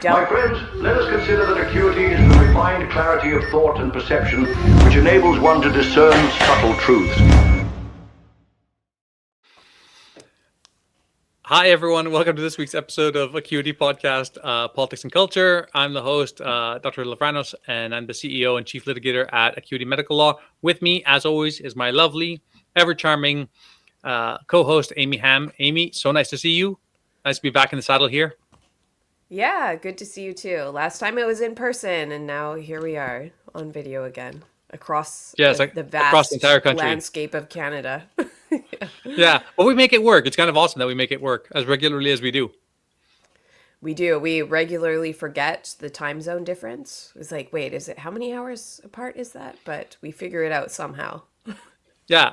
My friends, let us consider that acuity is the refined clarity of thought and perception which enables one to discern subtle truths. Hi, everyone. Welcome to this week's episode of Acuity Podcast, Politics and Culture. I'm the host, Dr. Lavranos, and I'm the CEO and Chief Litigator at Acuity Medical Law. With me, as always, is my lovely, ever-charming co-host, Amy Hamm. Amy, so nice to see you. Nice to be back in the saddle here. Yeah, good to see you too. Last time it was in person, and now here we are on video again across the vast across the entire country. Landscape of Canada. Yeah, but we make it work. It's kind of awesome that we make it work as regularly as we do. We do. We regularly forget the time zone difference. It's like, wait, is it how many hours apart is that? But we figure it out somehow. Yeah,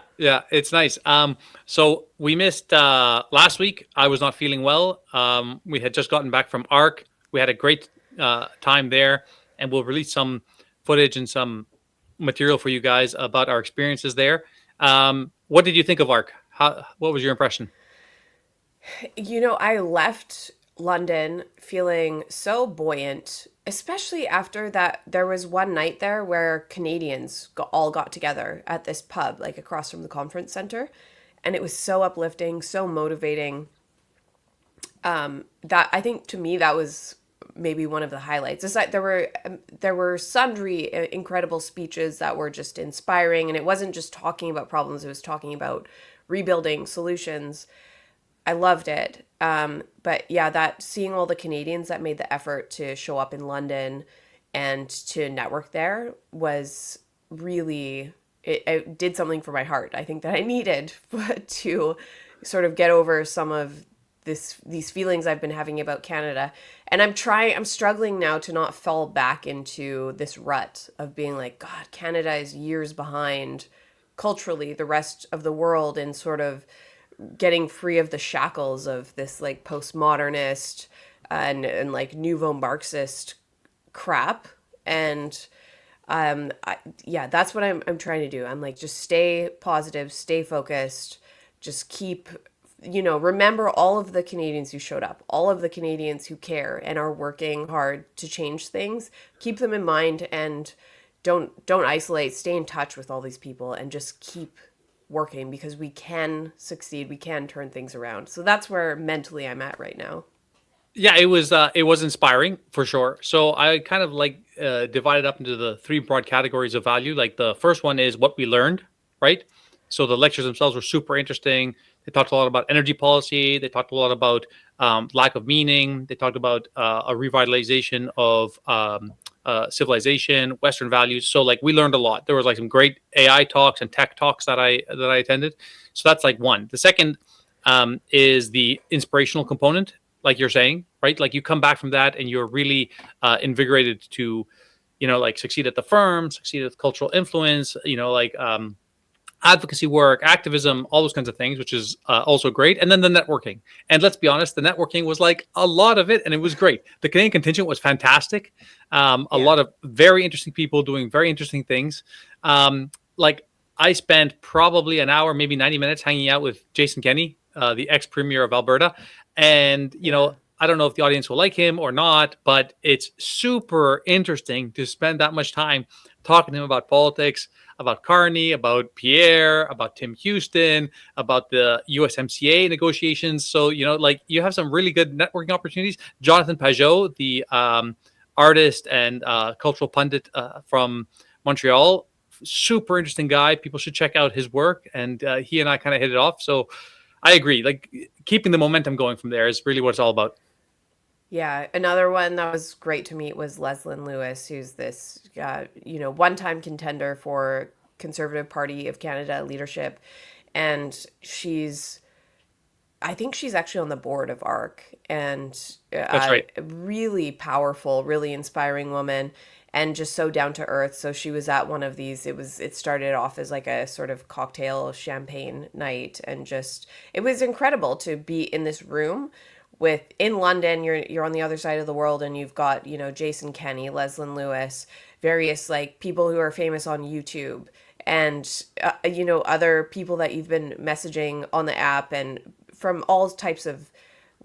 it's nice. So we missed last week. I was not feeling well. We had just gotten back from ARC. We had a great time there, and we'll release some footage and some material for you guys about our experiences there. What did you think of ARC? What was your impression? You know, I left London feeling so buoyant, especially after that. There was one night there where Canadians all got together at this pub, like across from the conference center. And it was so uplifting, so motivating. That I think to me, that was maybe one of the highlights. It's like there were sundry incredible speeches that were just inspiring. And it wasn't just talking about problems. It was talking about rebuilding solutions. I loved it. But yeah, that seeing all the Canadians that made the effort to show up in London and to network there was really, it did something for my heart. I think that I needed to sort of get over some of these feelings I've been having about Canada. And I'm struggling now to not fall back into this rut of being like, God, Canada is years behind culturally the rest of the world, and sort of getting free of the shackles of this like postmodernist and like nouveau Marxist crap. And that's what I'm trying to do. I'm like, just stay positive, stay focused, just keep, remember all of the Canadians who showed up, all of the Canadians who care and are working hard to change things. Keep them in mind, and don't isolate, stay in touch with all these people, and just keep working, because we can succeed, we can turn things around. So that's where mentally I'm at right now. Yeah, it was inspiring for sure. So I kind of divided up into the three broad categories of value. Like the first one is what we learned, right? So the lectures themselves were super interesting. They talked a lot about energy policy. They talked a lot about lack of meaning. They talked about a revitalization of civilization, Western values. So we learned a lot. There was some great AI talks and tech talks that I attended. So that's one. The second is the inspirational component, like you're saying, right? Like you come back from that and you're really invigorated to, succeed at the firm, succeed at cultural influence, advocacy work, activism, all those kinds of things, which is also great. And then the networking. And let's be honest, the networking was a lot of it, and it was great. The Canadian contingent was fantastic. A lot of very interesting people doing very interesting things. I spent probably an hour, maybe 90 minutes hanging out with Jason Kenney, the ex-premier of Alberta. And, I don't know if the audience will like him or not, but it's super interesting to spend that much time talking to him about politics, about Carney, about Pierre, about Tim Houston, about the USMCA negotiations. So, you have some really good networking opportunities. Jonathan Pajot, the artist and cultural pundit from Montreal, super interesting guy. People should check out his work. And he and I kind of hit it off. So I agree. Keeping the momentum going from there is really what it's all about. Yeah, another one that was great to meet was Leslyn Lewis, who's this, one-time contender for Conservative Party of Canada leadership. And I think she's actually on the board of ARC. And that's right. A really powerful, really inspiring woman, and just so down to earth. So she was at one of these, it started off as a sort of cocktail champagne night. And just, it was incredible to be in this room in London. You're on the other side of the world, and you've got, Jason Kenney, Leslyn Lewis, various people who are famous on YouTube, and other people that you've been messaging on the app, and from all types of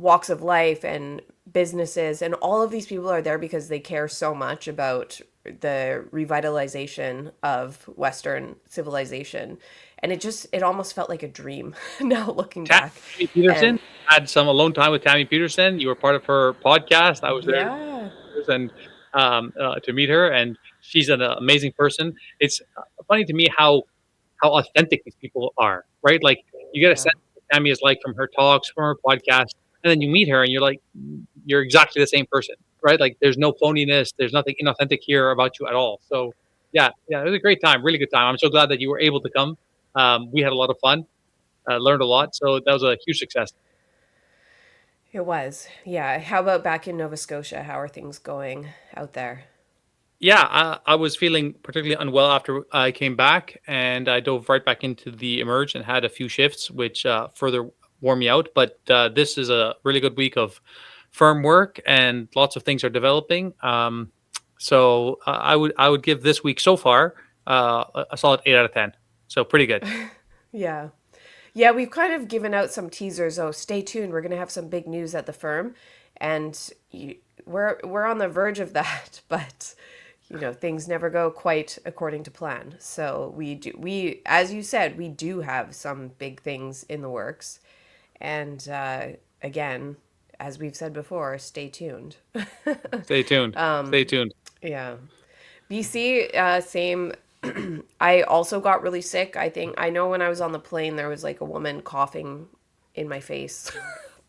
walks of life and businesses, and all of these people are there because they care so much about the revitalization of Western civilization. And it almost felt like a dream now looking back. Tammy Peterson, And had some alone time with Tammy Peterson. You were part of her podcast. I was there yeah, and to meet her, and she's an amazing person. It's funny to me how authentic these people are, right? Like you get a yeah, sense of what Tammy is like from her talks, from her podcast, and then you meet her and you're like, you're exactly the same person, right? Like there's no phoniness, there's nothing inauthentic here about you at all. So yeah, it was a great time, really good time. I'm so glad that you were able to come. We had a lot of fun, learned a lot, so that was a huge success. it was. Yeah. How about back in Nova Scotia? How are things going out there? Yeah, I was feeling particularly unwell after I came back, and I dove right back into the emerge and had a few shifts, which further wore me out. But this is a really good week of firm work, and lots of things are developing. So I would give this week so far a solid 8 out of 10. So pretty good. Yeah. Yeah, we've kind of given out some teasers. Oh, stay tuned. We're going to have some big news at the firm. And we're on the verge of that, but things never go quite according to plan. So we as you said, we do have some big things in the works. And again, as we've said before, stay tuned. Stay tuned. Stay tuned. Yeah. BC, same. I also got really sick. I know when I was on the plane, there was like a woman coughing in my face.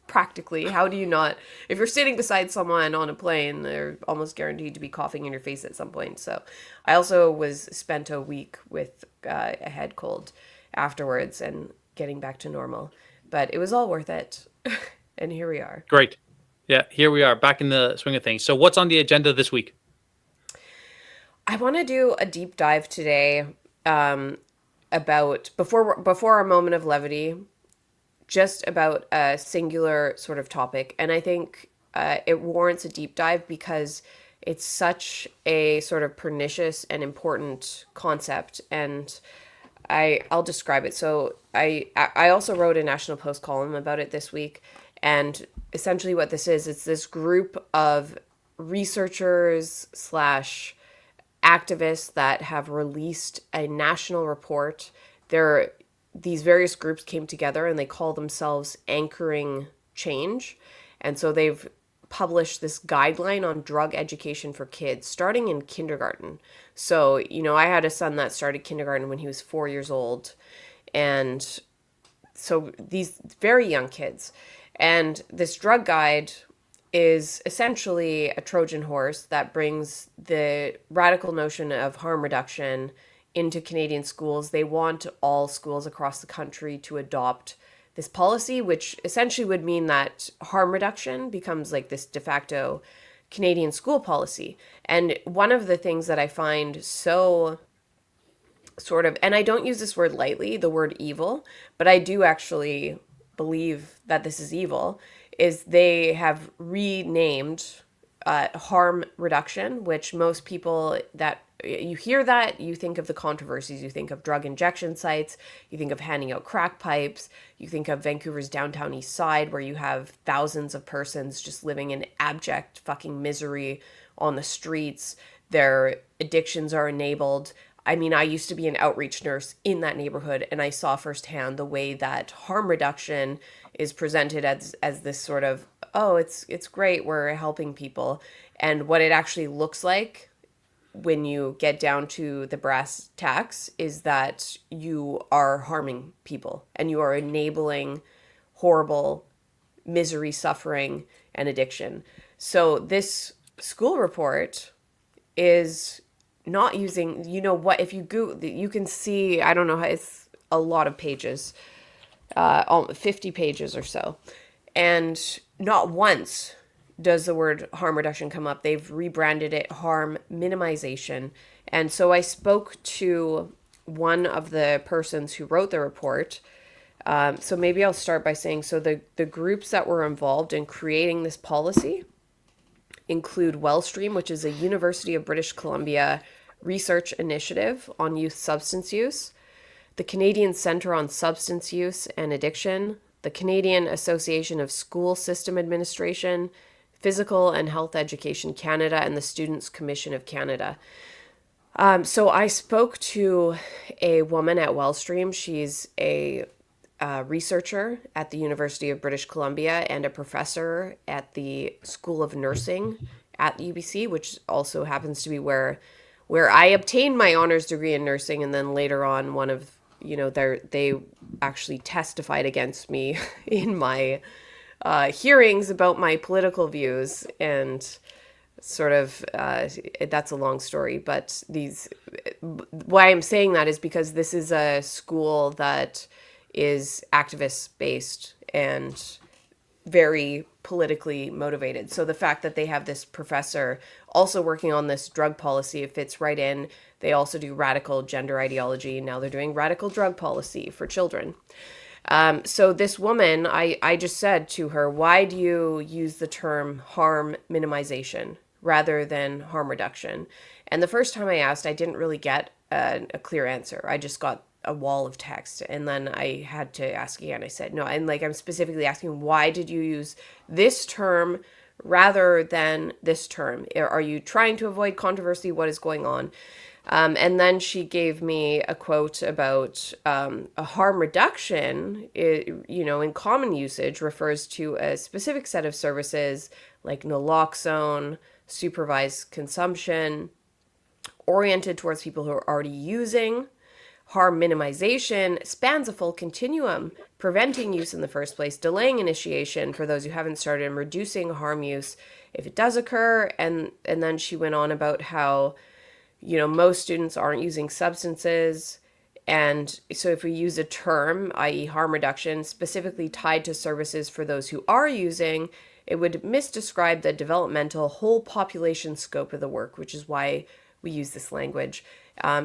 Practically. How do you not? If you're sitting beside someone on a plane, they're almost guaranteed to be coughing in your face at some point. So I also spent a week with a head cold afterwards and getting back to normal. But it was all worth it. And here we are. Great. Yeah, here we are back in the swing of things. So what's on the agenda this week? I want to do a deep dive today about before our moment of levity, just about a singular sort of topic. And I think it warrants a deep dive because it's such a sort of pernicious and important concept. And I'll describe it. So I also wrote a National Post column about it this week. And essentially what this is, it's this group of researchers / activists that have released a national report. These various groups came together and they call themselves Anchoring Change. And so they've published this guideline on drug education for kids starting in kindergarten. So, I had a son that started kindergarten when he was 4 years old. And so these very young kids. And this drug guide is essentially a Trojan horse that brings the radical notion of harm reduction into Canadian schools. They want all schools across the country to adopt this policy, which essentially would mean that harm reduction becomes like this de facto Canadian school policy. And one of the things that I find so sort of, and I don't use this word lightly, the word evil, but I do actually believe that this is evil, is they have renamed harm reduction, which most people that you hear that, you think of the controversies, you think of drug injection sites, you think of handing out crack pipes, you think of Vancouver's downtown Eastside where you have thousands of persons just living in abject fucking misery on the streets. Their addictions are enabled. I mean, I used to be an outreach nurse in that neighborhood, and I saw firsthand the way that harm reduction is presented as this sort of, oh, it's great, we're helping people. And what it actually looks like when you get down to the brass tacks is that you are harming people and you are enabling horrible misery, suffering, and addiction. So this school report is not using, if you Google, you can see, I don't know how, it's a lot of pages, 50 pages or so. And not once does the word harm reduction come up. They've rebranded it harm minimization. And so I spoke to one of the persons who wrote the report. So maybe I'll start by saying, so the groups that were involved in creating this policy include Wellstream, which is a University of British Columbia research initiative on youth substance use, the Canadian Centre on Substance Use and Addiction, the Canadian Association of School System Administration, Physical and Health Education Canada, and the Students' Commission of Canada. So I spoke to a woman at Wellstream. She's a researcher at the University of British Columbia and a professor at the School of Nursing at UBC, which also happens to be where I obtained my honors degree in nursing, and then later on they actually testified against me in my hearings about my political views, and sort of that's a long story, but why I'm saying that is because this is a school that is activist based and very politically motivated. So the fact that they have this professor also working on this drug policy, it fits right in. They also do radical gender ideology. Now they're doing radical drug policy for children. So this woman, I just said to her, why do you use the term harm minimization rather than harm reduction? And the first time I asked, I didn't really get a clear answer. I just got a wall of text, and then I had to ask again. I said, no, and I'm specifically asking, why did you use this term rather than this term? Are you trying to avoid controversy? What is going on? And then she gave me a quote about a harm reduction, in common usage refers to a specific set of services like naloxone, supervised consumption, oriented towards people who are already using. Harm minimization spans a full continuum, preventing use in the first place, delaying initiation for those who haven't started, and reducing harm use if it does occur. And then she went on about how, most students aren't using substances. And so if we use a term, i.e. harm reduction, specifically tied to services for those who are using, it would misdescribe the developmental whole population scope of the work, which is why we use this language.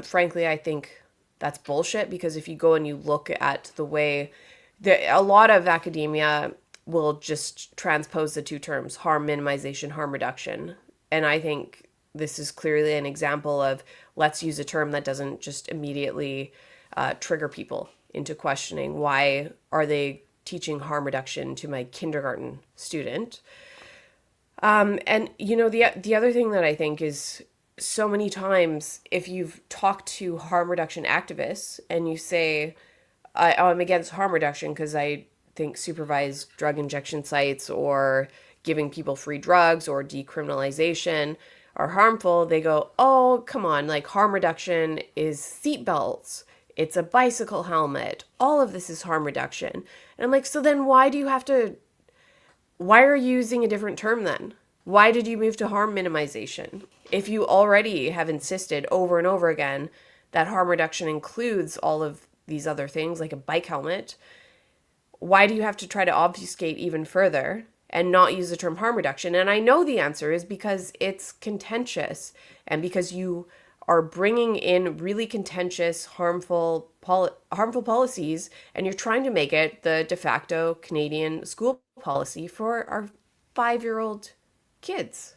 Frankly, I think that's bullshit, because if you go and you look at the way a lot of academia will just transpose the two terms, harm minimization, harm reduction. And I think this is clearly an example of, let's use a term that doesn't just immediately trigger people into questioning, why are they teaching harm reduction to my kindergarten student? And the other thing that I think is, so many times, if you've talked to harm reduction activists and you say, I'm against harm reduction because I think supervised drug injection sites or giving people free drugs or decriminalization are harmful, they go, oh, come on, harm reduction is seatbelts. It's a bicycle helmet. All of this is harm reduction. And I'm like, so then why are you using a different term then? Why did you move to harm minimization? If you already have insisted over and over again that harm reduction includes all of these other things, like a bike helmet, why do you have to try to obfuscate even further and not use the term harm reduction? And I know the answer is because it's contentious, and because you are bringing in really contentious, harmful policies, and you're trying to make it the de facto Canadian school policy for our 5-year-old kids.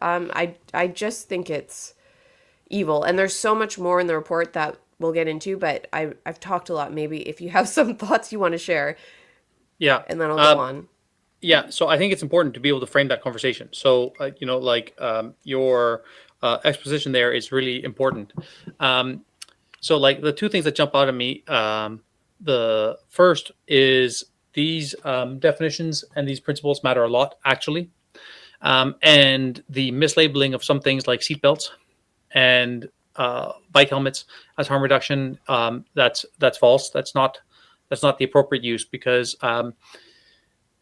I just think it's evil. And there's so much more in the report that we'll get into, but I've talked a lot. Maybe if you have some thoughts you want to share. Yeah. And then I'll go on. Yeah. So I think it's important to be able to frame that conversation. So, your exposition there is really important. So the two things that jump out at me, the first is these definitions and these principles matter a lot, actually. And the mislabeling of some things like seatbelts and bike helmets as harm reduction, that's false. That's not the appropriate use, because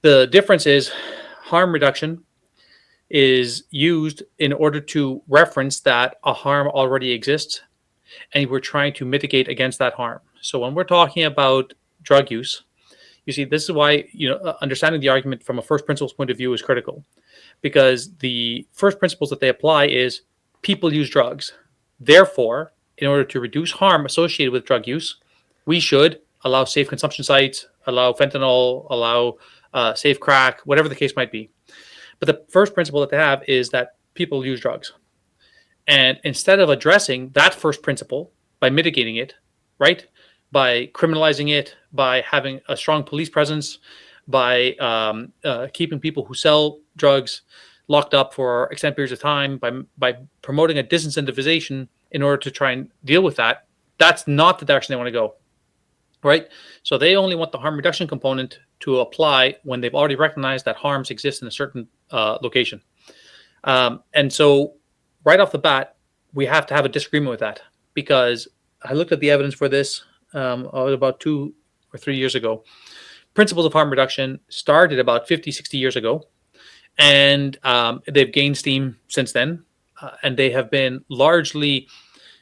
the difference is harm reduction is used in order to reference that a harm already exists, and we're trying to mitigate against that harm. So when we're talking about drug use, you see, this is why understanding the argument from a first principles point of view is critical. Because the first principles that they apply is people use drugs. Therefore, in order to reduce harm associated with drug use, we should allow safe consumption sites, allow fentanyl, allow safe crack, whatever the case might be. But the first principle that they have is that people use drugs. And instead of addressing that first principle by mitigating it, right, by criminalizing it, by having a strong police presence, by keeping people who sell drugs locked up for extended periods of time, by promoting a disincentivization in order to try and deal with that. That's not the direction they want to go, right? So they only want the harm reduction component to apply when they've already recognized that harms exist in a certain location. And so right off the bat, we have to have a disagreement with that, because I looked at the evidence for this about 2 or 3 years ago. Principles of harm reduction started about 50, 60 years ago, and they've gained steam since then, and they have been largely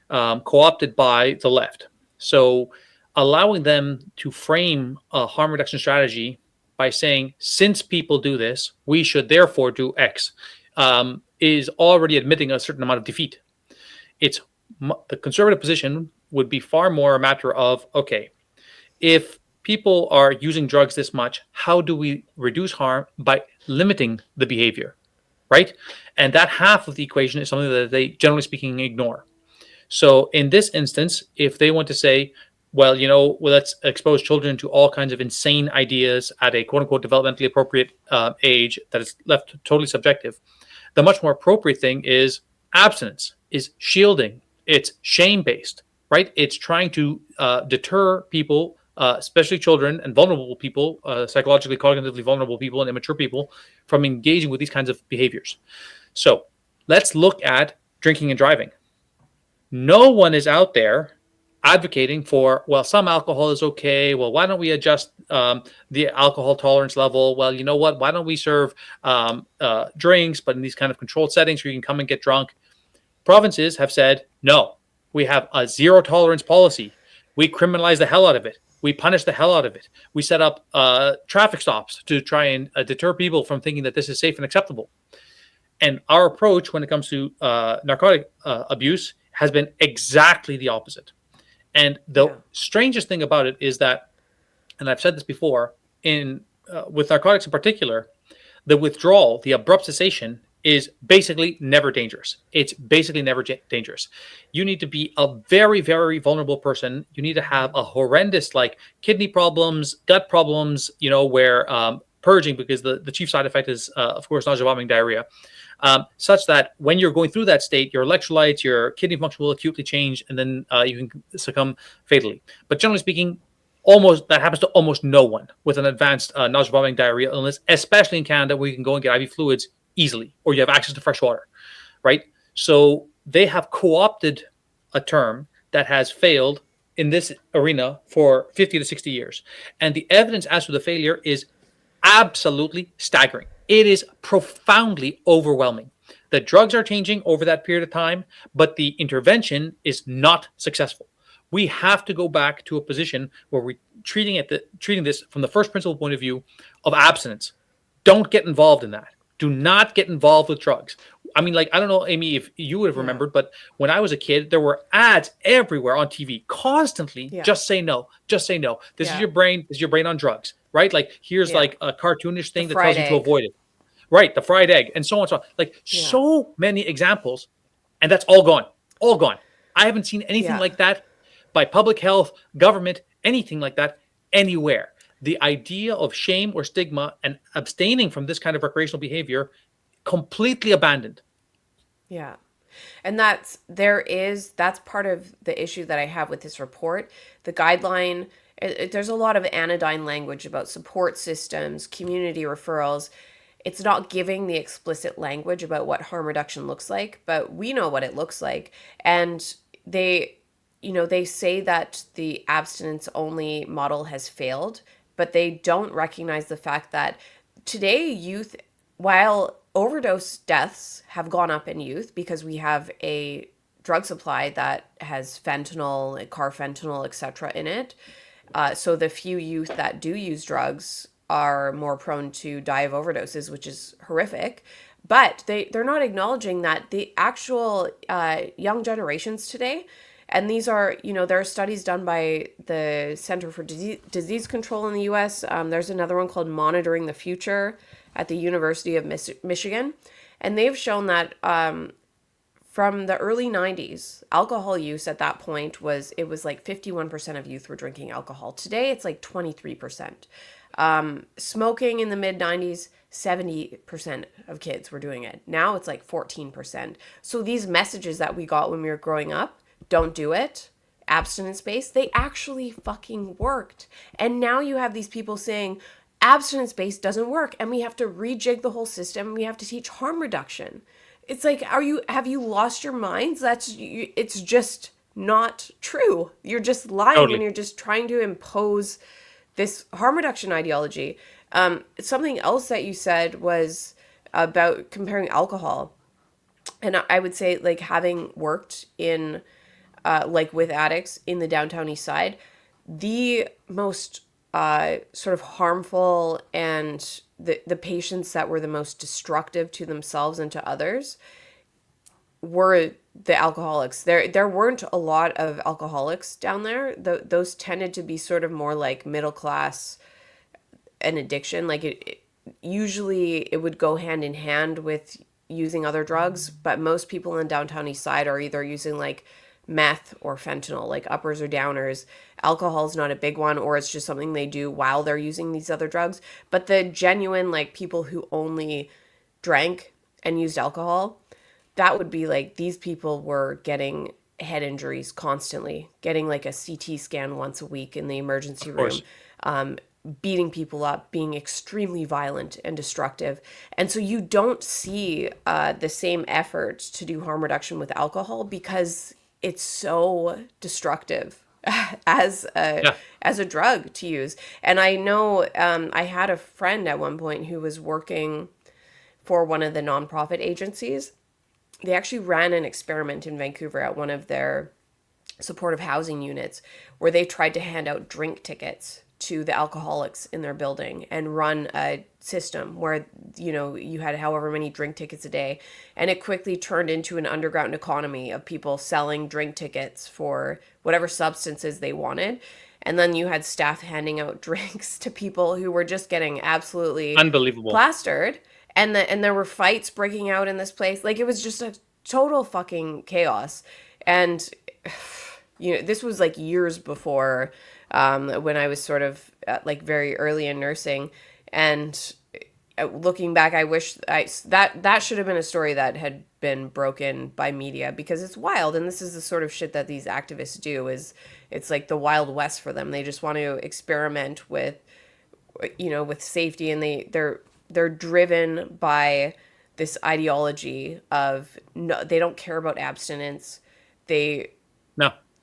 co-opted by the left. So allowing them to frame a harm reduction strategy by saying, since people do this, we should therefore do X, is already admitting a certain amount of defeat. It's the conservative position would be far more a matter of, okay, if people are using drugs this much, how do we reduce harm by limiting the behavior, right? And that half of the equation is something that they, generally speaking, ignore. So in this instance, if they want to say, well, let's expose children to all kinds of insane ideas at a quote unquote developmentally appropriate age that is left totally subjective, the much more appropriate thing is abstinence, is shielding, it's shame-based, right? It's trying to deter people, especially children and vulnerable people, psychologically, cognitively vulnerable people and immature people, from engaging with these kinds of behaviors. So let's look at drinking and driving. No one is out there advocating for, well, some alcohol is okay. Well, why don't we adjust the alcohol tolerance level? Well, you know what? Why don't we serve drinks, but in these kind of controlled settings where you can come and get drunk? Provinces have said, no, we have a zero tolerance policy. We criminalize the hell out of it. We punish the hell out of it. We set up traffic stops to try and deter people from thinking that this is safe and acceptable. And our approach when it comes to narcotic abuse has been exactly the opposite. And the strangest thing about it is that, and I've said this before, with narcotics in particular, the withdrawal, the abrupt cessation, is basically never dangerous. It's basically never dangerous. You need to be a very, very vulnerable person. You need to have a horrendous, like, kidney problems, gut problems, where purging, because the chief side effect is, of course, nausea, vomiting, diarrhea, such that when you're going through that state, your electrolytes, your kidney function will acutely change, and then you can succumb fatally. But generally speaking, that happens to almost no one with an advanced nausea, vomiting, diarrhea illness, especially in Canada, where you can go and get IV fluids easily, or you have access to fresh water, right? So they have co-opted a term that has failed in this arena for 50 to 60 years. And the evidence as to the failure is absolutely staggering. It is profoundly overwhelming. The drugs are changing over that period of time, but the intervention is not successful. We have to go back to a position where we're treating this from the first principle point of view of abstinence. Don't get involved in that. Do not get involved with drugs. I mean, I don't know, Amy, if you would have remembered, but when I was a kid, there were ads everywhere on TV, constantly. Just say no. Just say no. This is your brain. This is your brain on drugs, right? Here's a cartoonish thing that tells you to avoid it. Right, the fried egg, and so on and so on. So many examples, and that's all gone. All gone. I haven't seen anything like that by public health, government, anything like that anywhere. The idea of shame or stigma and abstaining from this kind of recreational behavior, completely abandoned. Yeah. And that's part of the issue that I have with this report. The guideline, there's a lot of anodyne language about support systems, community referrals. It's not giving the explicit language about what harm reduction looks like, but we know what it looks like. And they say that the abstinence only model has failed, but they don't recognize the fact that today youth, while overdose deaths have gone up in youth because we have a drug supply that has fentanyl, carfentanil, etc. in it. So the few youth that do use drugs are more prone to die of overdoses, which is horrific. But they're not acknowledging that the actual young generations today, and these are, there are studies done by the Center for Disease Control in the U.S. There's another one called Monitoring the Future at the University of Michigan. And they've shown that from the early 90s, alcohol use at that point was like 51% of youth were drinking alcohol. Today, it's like 23%. Smoking in the mid 90s, 70% of kids were doing it. Now it's like 14%. So these messages that we got when we were growing up, don't do it, abstinence-based, they actually fucking worked. And now you have these people saying abstinence-based doesn't work and we have to rejig the whole system. We have to teach harm reduction. It's like, have you lost your minds? It's just not true. You're just lying. Totally. And you're just trying to impose this harm reduction ideology. Something else that you said was about comparing alcohol. And I would say, like, having worked in, like with addicts in the downtown Eastside, the most sort of harmful and the patients that were the most destructive to themselves and to others were the alcoholics. There weren't a lot of alcoholics down there. Those tended to be sort of more like middle class and addiction. Like usually it would go hand in hand with using other drugs, but most people in downtown Eastside are either using like meth or fentanyl, like uppers or downers. Alcohol is not a big one, or it's just something they do while they're using these other drugs. But the genuine, like, people who only drank and used alcohol, that would be like, these people were getting head injuries constantly, getting like a CT scan once a week in the emergency room, beating people up, being extremely violent and destructive. And so you don't see the same efforts to do harm reduction with alcohol because it's so destructive as a drug to use. And I know I had a friend at one point who was working for one of the nonprofit agencies. They actually ran an experiment in Vancouver at one of their supportive housing units where they tried to hand out drink tickets to the alcoholics in their building and run a system where, you know, you had however many drink tickets a day. And it quickly turned into an underground economy of people selling drink tickets for whatever substances they wanted. And then you had staff handing out drinks to people who were just getting absolutely unbelievable plastered. And there were fights breaking out in this place. Like, it was just a total fucking chaos. And, you know, this was like years before when I was sort of like very early in nursing. And looking back, I wish that should have been a story that had been broken by media, because it's wild. And this is the sort of shit that these activists do. It's like the Wild West for them. They just want to experiment with, you know, with safety, and they're driven by this ideology of no, they don't care about abstinence. They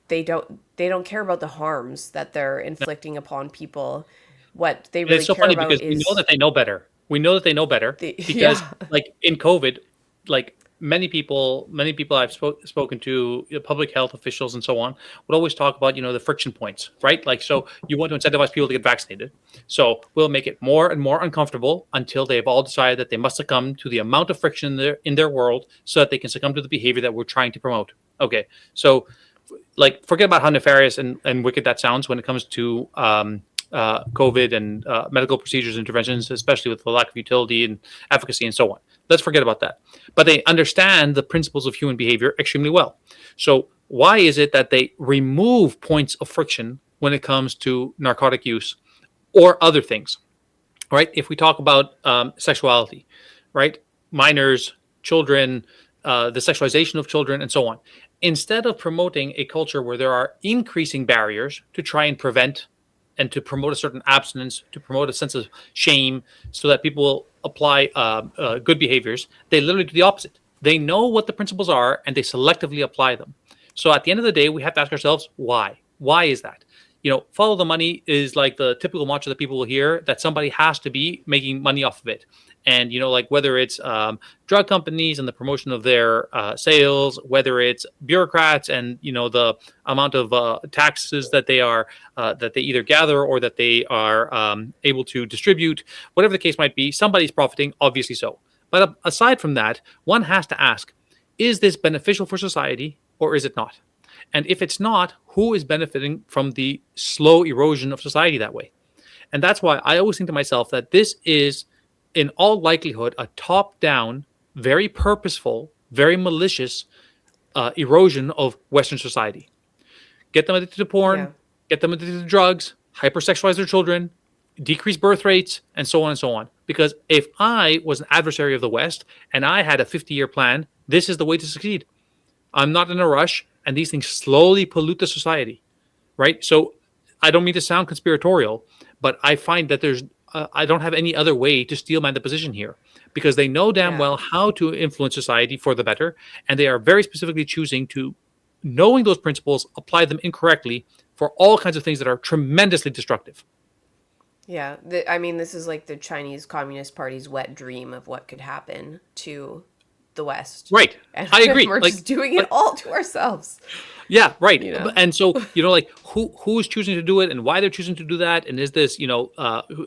don't care about the harms that they're inflicting upon people. What they really care about is... we know that they know better. We know that they know better because, like, in COVID, like, many people I've spoken to, public health officials and so on, would always talk about, you know, the friction points, right? Like, so you want to incentivize people to get vaccinated. So we'll make it more and more uncomfortable until they've all decided that they must succumb to the amount of friction in their world so that they can succumb to the behavior that we're trying to promote. Okay, so, like, forget about how nefarious and wicked that sounds when it comes to COVID and medical procedures, interventions, especially with the lack of utility and efficacy and so on. Let's forget about that. But they understand the principles of human behavior extremely well. So why is it that they remove points of friction when it comes to narcotic use or other things, right? If we talk about sexuality, right? Minors, children, the sexualization of children, and so on. Instead of promoting a culture where there are increasing barriers to try and prevent and to promote a certain abstinence, to promote a sense of shame so that people will apply good behaviors, they literally do the opposite. They know what the principles are and they selectively apply them. So at the end of the day, we have to ask ourselves, why? Why is that? You know, follow the money is like the typical mantra that people will hear, that somebody has to be making money off of it. And, you know, like whether it's drug companies and the promotion of their sales, whether it's bureaucrats and, you know, the amount of taxes that they are that they either gather or that they are able to distribute, whatever the case might be, somebody's profiting, obviously so. But aside from that, one has to ask, is this beneficial for society or is it not? And if it's not, who is benefiting from the slow erosion of society that way? And that's why I always think to myself that this is, in all likelihood, a top-down, very purposeful, very malicious erosion of Western society. Get them addicted to porn, get them addicted to drugs, hypersexualize their children, decrease birth rates, and so on and so on. Because if I was an adversary of the West and I had a 50-year plan, this is the way to succeed. I'm not in a rush, and these things slowly pollute the society, right? So I don't mean to sound conspiratorial, but I find that I don't have any other way to steelman the position here, because they know damn well how to influence society for the better, and they are very specifically choosing to, knowing those principles, apply them incorrectly for all kinds of things that are tremendously destructive. Yeah, this is like the Chinese Communist Party's wet dream of what could happen to the West. Right. And I agree. We're just doing it all to ourselves. Yeah, right. You know? And so, like who's choosing to do it and why they're choosing to do that? And is this,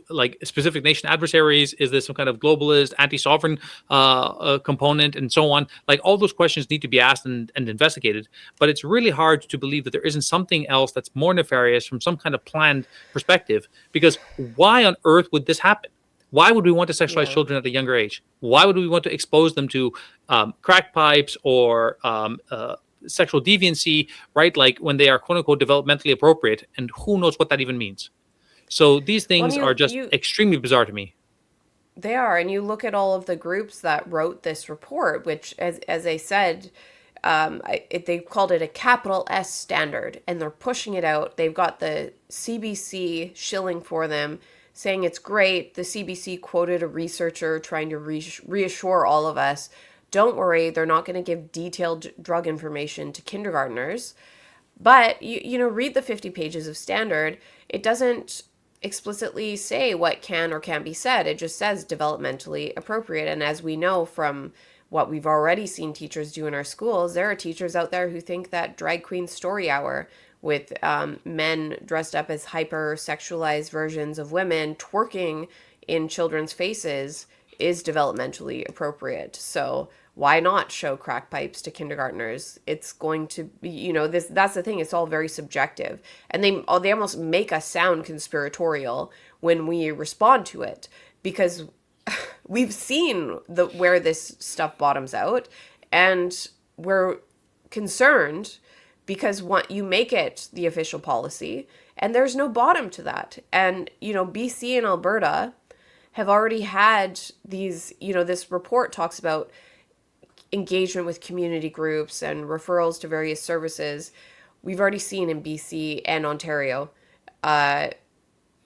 like specific nation adversaries? Is this some kind of globalist, anti-sovereign component and so on? Like all those questions need to be asked and investigated. But it's really hard to believe that there isn't something else that's more nefarious from some kind of planned perspective. Because why on earth would this happen? Why would we want to sexualize children at a younger age? Why would we want to expose them to crack pipes or sexual deviancy, right? Like when they are quote unquote developmentally appropriate, and who knows what that even means. So these things are just extremely bizarre to me. They are. And you look at all of the groups that wrote this report, which as I said, they called it a capital S standard, and they're pushing it out. They've got the CBC shilling for them, saying it's great. The CBC quoted a researcher trying to reassure all of us, don't worry, they're not going to give detailed drug information to kindergartners. But, you read the 50 pages of standard. It doesn't explicitly say what can or can't be said. It just says developmentally appropriate. And as we know from what we've already seen teachers do in our schools, there are teachers out there who think that drag queen story hour with men dressed up as hyper-sexualized versions of women twerking in children's faces is developmentally appropriate. So why not show crack pipes to kindergartners? It's going to be, that's the thing. It's all very subjective. And they almost make us sound conspiratorial when we respond to it, because we've seen where this stuff bottoms out, and we're concerned because you make it the official policy and there's no bottom to that. And, BC and Alberta have already had these, this report talks about engagement with community groups and referrals to various services. We've already seen in BC and Ontario,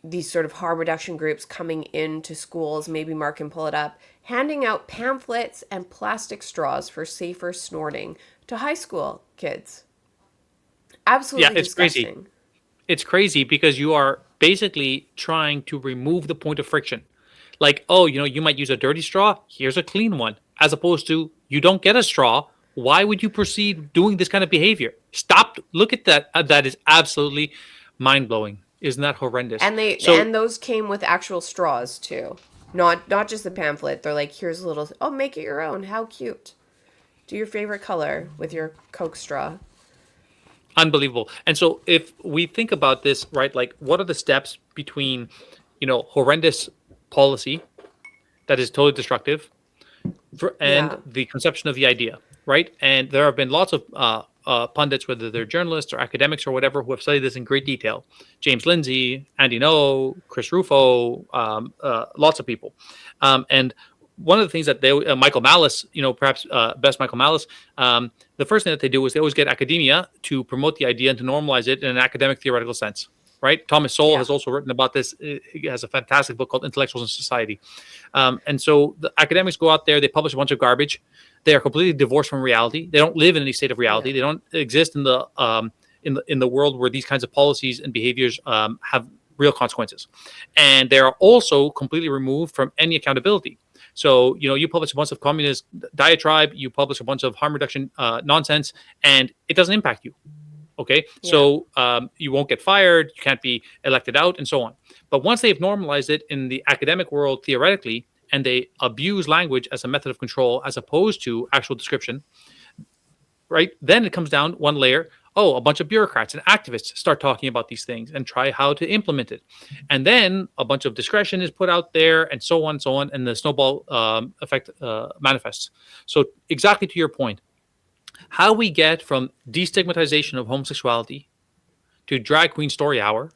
these sort of harm reduction groups coming into schools, maybe Mark can pull it up, handing out pamphlets and plastic straws for safer snorting to high school kids. Absolutely disgusting. Crazy. It's crazy because you are basically trying to remove the point of friction. Like, you might use a dirty straw. Here's a clean one. As opposed to, you don't get a straw. Why would you proceed doing this kind of behavior? Stop. Look at that. That is absolutely mind-blowing. Isn't that horrendous? And and those came with actual straws too. Not just the pamphlet. They're like, here's a little, make it your own. How cute. Do your favorite color with your Coke straw. Unbelievable. And so if we think about this, right, like what are the steps between, horrendous policy that is totally destructive and the conception of the idea, right? And there have been lots of pundits, whether they're journalists or academics or whatever, who have studied this in great detail. James Lindsay, Andy Ngo, Chris Rufo, lots of people. And one of the things that Michael Malice, perhaps best Michael Malice, the first thing that they do is they always get academia to promote the idea and to normalize it in an academic theoretical sense, right? Thomas Sowell has also written about this. He has a fantastic book called Intellectuals in Society. And so the academics go out there, they publish a bunch of garbage. They are completely divorced from reality. They don't live in any state of reality. They don't exist in the world where these kinds of policies and behaviors have real consequences. And they are also completely removed from any accountability. So, you publish a bunch of communist diatribe, you publish a bunch of harm reduction nonsense, and it doesn't impact you. Okay. Yeah. So you won't get fired, you can't be elected out, and so on. But once they've normalized it in the academic world theoretically, and they abuse language as a method of control as opposed to actual description, right? Then it comes down one layer. A bunch of bureaucrats and activists start talking about these things and try how to implement it. And then a bunch of discretion is put out there and so on, and the snowball effect manifests. So exactly to your point, How we get from destigmatization of homosexuality to drag queen story hour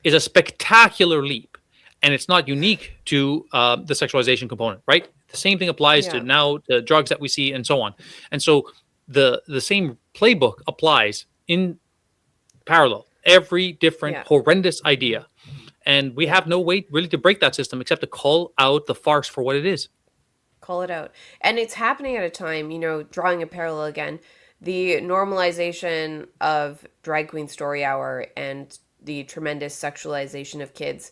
is a spectacular leap, and it's not unique to the sexualization component, right? The same thing applies to Yeah. now the drugs that we see and so on. And so the same playbook applies in parallel. Every different Yeah. horrendous idea, and we Yeah. have no way really to break that system except to call out the farce for what it is. Call it out. And it's happening at a time, drawing a parallel again, the normalization of drag queen story hour and the tremendous sexualization of kids.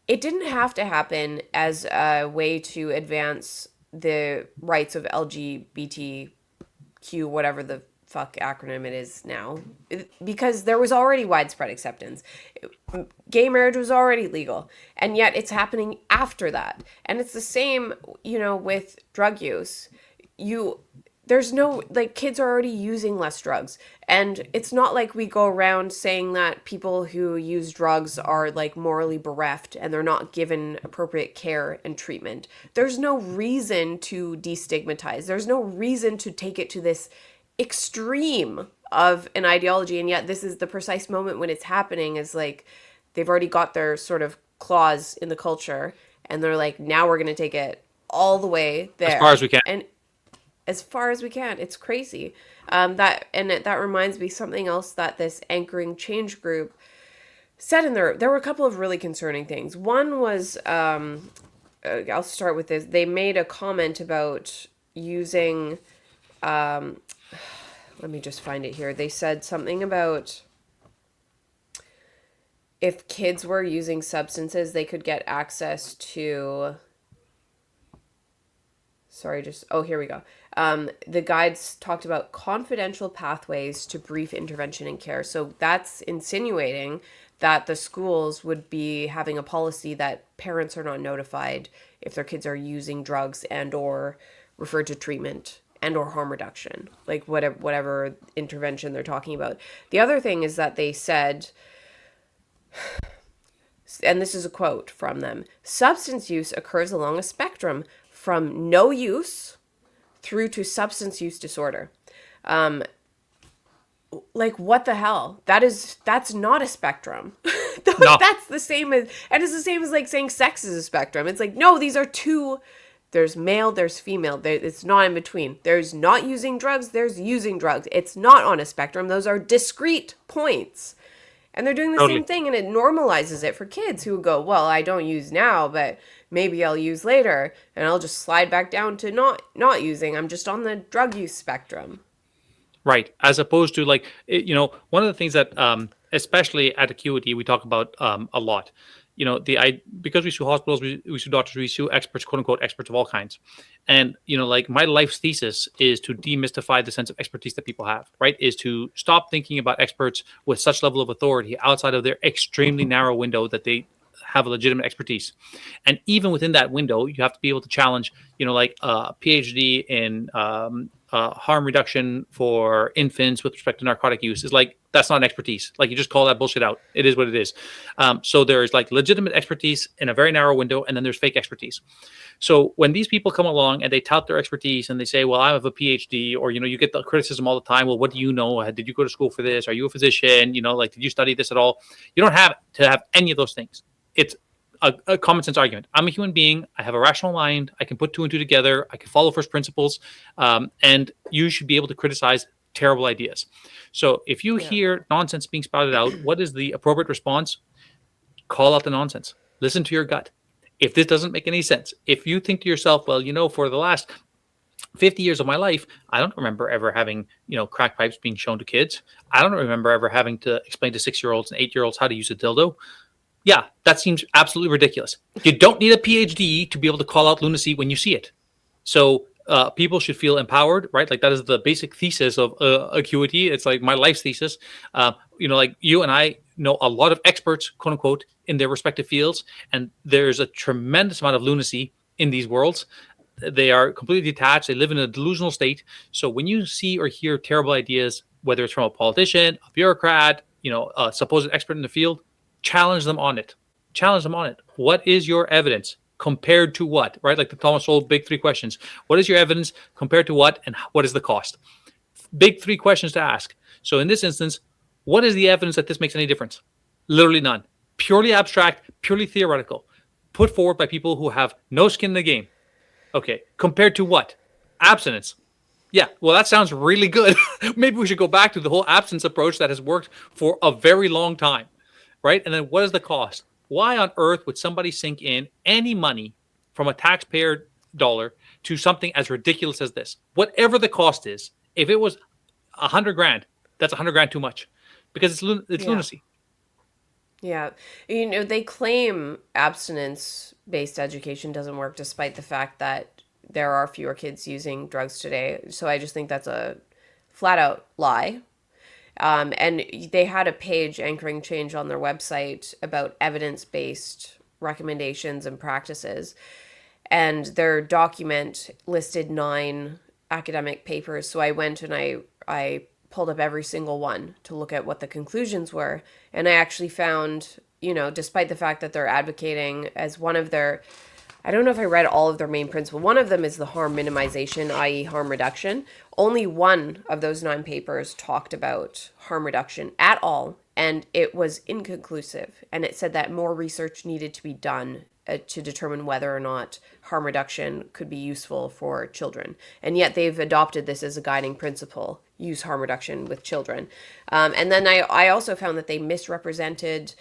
It didn't have to happen as a way to advance the rights of LGBTQ, whatever the fuck acronym it is now, because there was already widespread acceptance. Gay marriage was already legal, and yet it's happening after that. And it's the same, with drug use. There's no, like, kids are already using less drugs, and it's not like we go around saying that people who use drugs are like morally bereft and they're not given appropriate care and treatment. There's no reason to destigmatize. There's no reason to take it to this extreme of an ideology, and yet this is the precise moment when it's happening. Is like they've already got their sort of claws in the culture, and they're like, now we're going to take it all the way there As far as we can. and as far as we can. It's crazy. That reminds me something else that this anchoring change group said in there. There were a couple of really concerning things. One was, I'll start with this. They made a comment about using, let me just find it here. They said something about if kids were using substances, they could get access to, here we go. The guides talked about confidential pathways to brief intervention and care. So that's insinuating that the schools would be having a policy that parents are not notified if their kids are using drugs and or referred to treatment and or harm reduction, like whatever intervention they're talking about. The other thing is that they said, and this is a quote from them, substance use occurs along a spectrum from no use through to substance use disorder. Like, what the hell? That's not a spectrum. No. That's the same as, and it's the same as like saying sex is a spectrum. It's like, no, these are two. There's male, there's female. It's not in between. There's not using drugs, there's using drugs. It's not on a spectrum. Those are discrete points. And they're doing the Totally. same thing, and it normalizes it for kids who go, well, I don't use now, but maybe I'll use later, and I'll just slide back down to not using. I'm just on the drug use spectrum. Right. As opposed to like, one of the things that, especially at Acuity, we talk about a lot, because we sue hospitals, we sue doctors, we sue experts, quote unquote, experts of all kinds. And, like my life's thesis is to demystify the sense of expertise that people have, right? Is to stop thinking about experts with such level of authority outside of their extremely narrow window that they have a legitimate expertise. And even within that window, you have to be able to challenge, like a PhD in harm reduction for infants with respect to narcotic use is like, that's not an expertise. Like, you just call that bullshit out. It is what it is. So there's like legitimate expertise in a very narrow window, and then there's fake expertise. So when these people come along and they tout their expertise and they say, well, I have a PhD, or, you get the criticism all the time. Well, what do you know? Did you go to school for this? Are you a physician? Like, did you study this at all? You don't have to have any of those things. It's a common sense argument. I'm a human being. I have a rational mind. I can put two and two together. I can follow first principles. And you should be able to criticize terrible ideas. So if you hear nonsense being spouted out, what is the appropriate response? Call out the nonsense. Listen to your gut. If this doesn't make any sense, if you think to yourself, well, for the last 50 years of my life, I don't remember ever having, crack pipes being shown to kids. I don't remember ever having to explain to 6-year-olds and 8-year-olds how to use a dildo. Yeah, that seems absolutely ridiculous. You don't need a PhD to be able to call out lunacy when you see it. So people should feel empowered, right? Like, that is the basic thesis of Acuity. It's like my life's thesis. Like, you and I know a lot of experts, quote unquote, in their respective fields, and there's a tremendous amount of lunacy in these worlds. They are completely detached. They live in a delusional state. So when you see or hear terrible ideas, whether it's from a politician, a bureaucrat, a supposed expert in the field, challenge them on it. What is your evidence compared to what, right? Like the Thomas Sowell big 3 questions. What is your evidence compared to what, and what is the cost? big three questions to ask. So in this instance, what is the evidence that this makes any difference? Literally none. Purely abstract, purely theoretical, put forward by people who have no skin in the game. Okay, compared to what? Abstinence. Yeah, well, that sounds really good. Maybe we should go back to the whole abstinence approach that has worked for a very long time, right? And then what is the cost? Why on earth would somebody sink in any money from a taxpayer dollar to something as ridiculous as this? Whatever the cost is, if it was 100 grand, that's 100 grand too much, because it's Yeah. lunacy. Yeah. They claim abstinence-based education doesn't work despite the fact that there are fewer kids using drugs today. So I just think that's a flat out lie. And they had a page anchoring change on their website about evidence-based recommendations and practices. And their document listed 9 academic papers. So I went and I pulled up every single one to look at what the conclusions were. And I actually found, despite the fact that they're advocating as one of their, I don't know if I read all of their main principles. One of them is the harm minimization, i.e. harm reduction. Only one of those 9 papers talked about harm reduction at all. And it was inconclusive. And it said that more research needed to be done to determine whether or not harm reduction could be useful for children. And yet they've adopted this as a guiding principle, use harm reduction with children. And then I also found that they misrepresented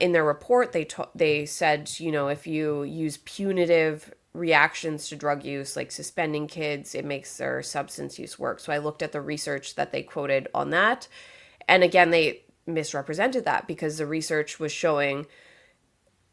in their report. They said, if you use punitive reactions to drug use, like suspending kids, it makes their substance use work. So I looked at the research that they quoted on that. And again, they misrepresented that because the research was showing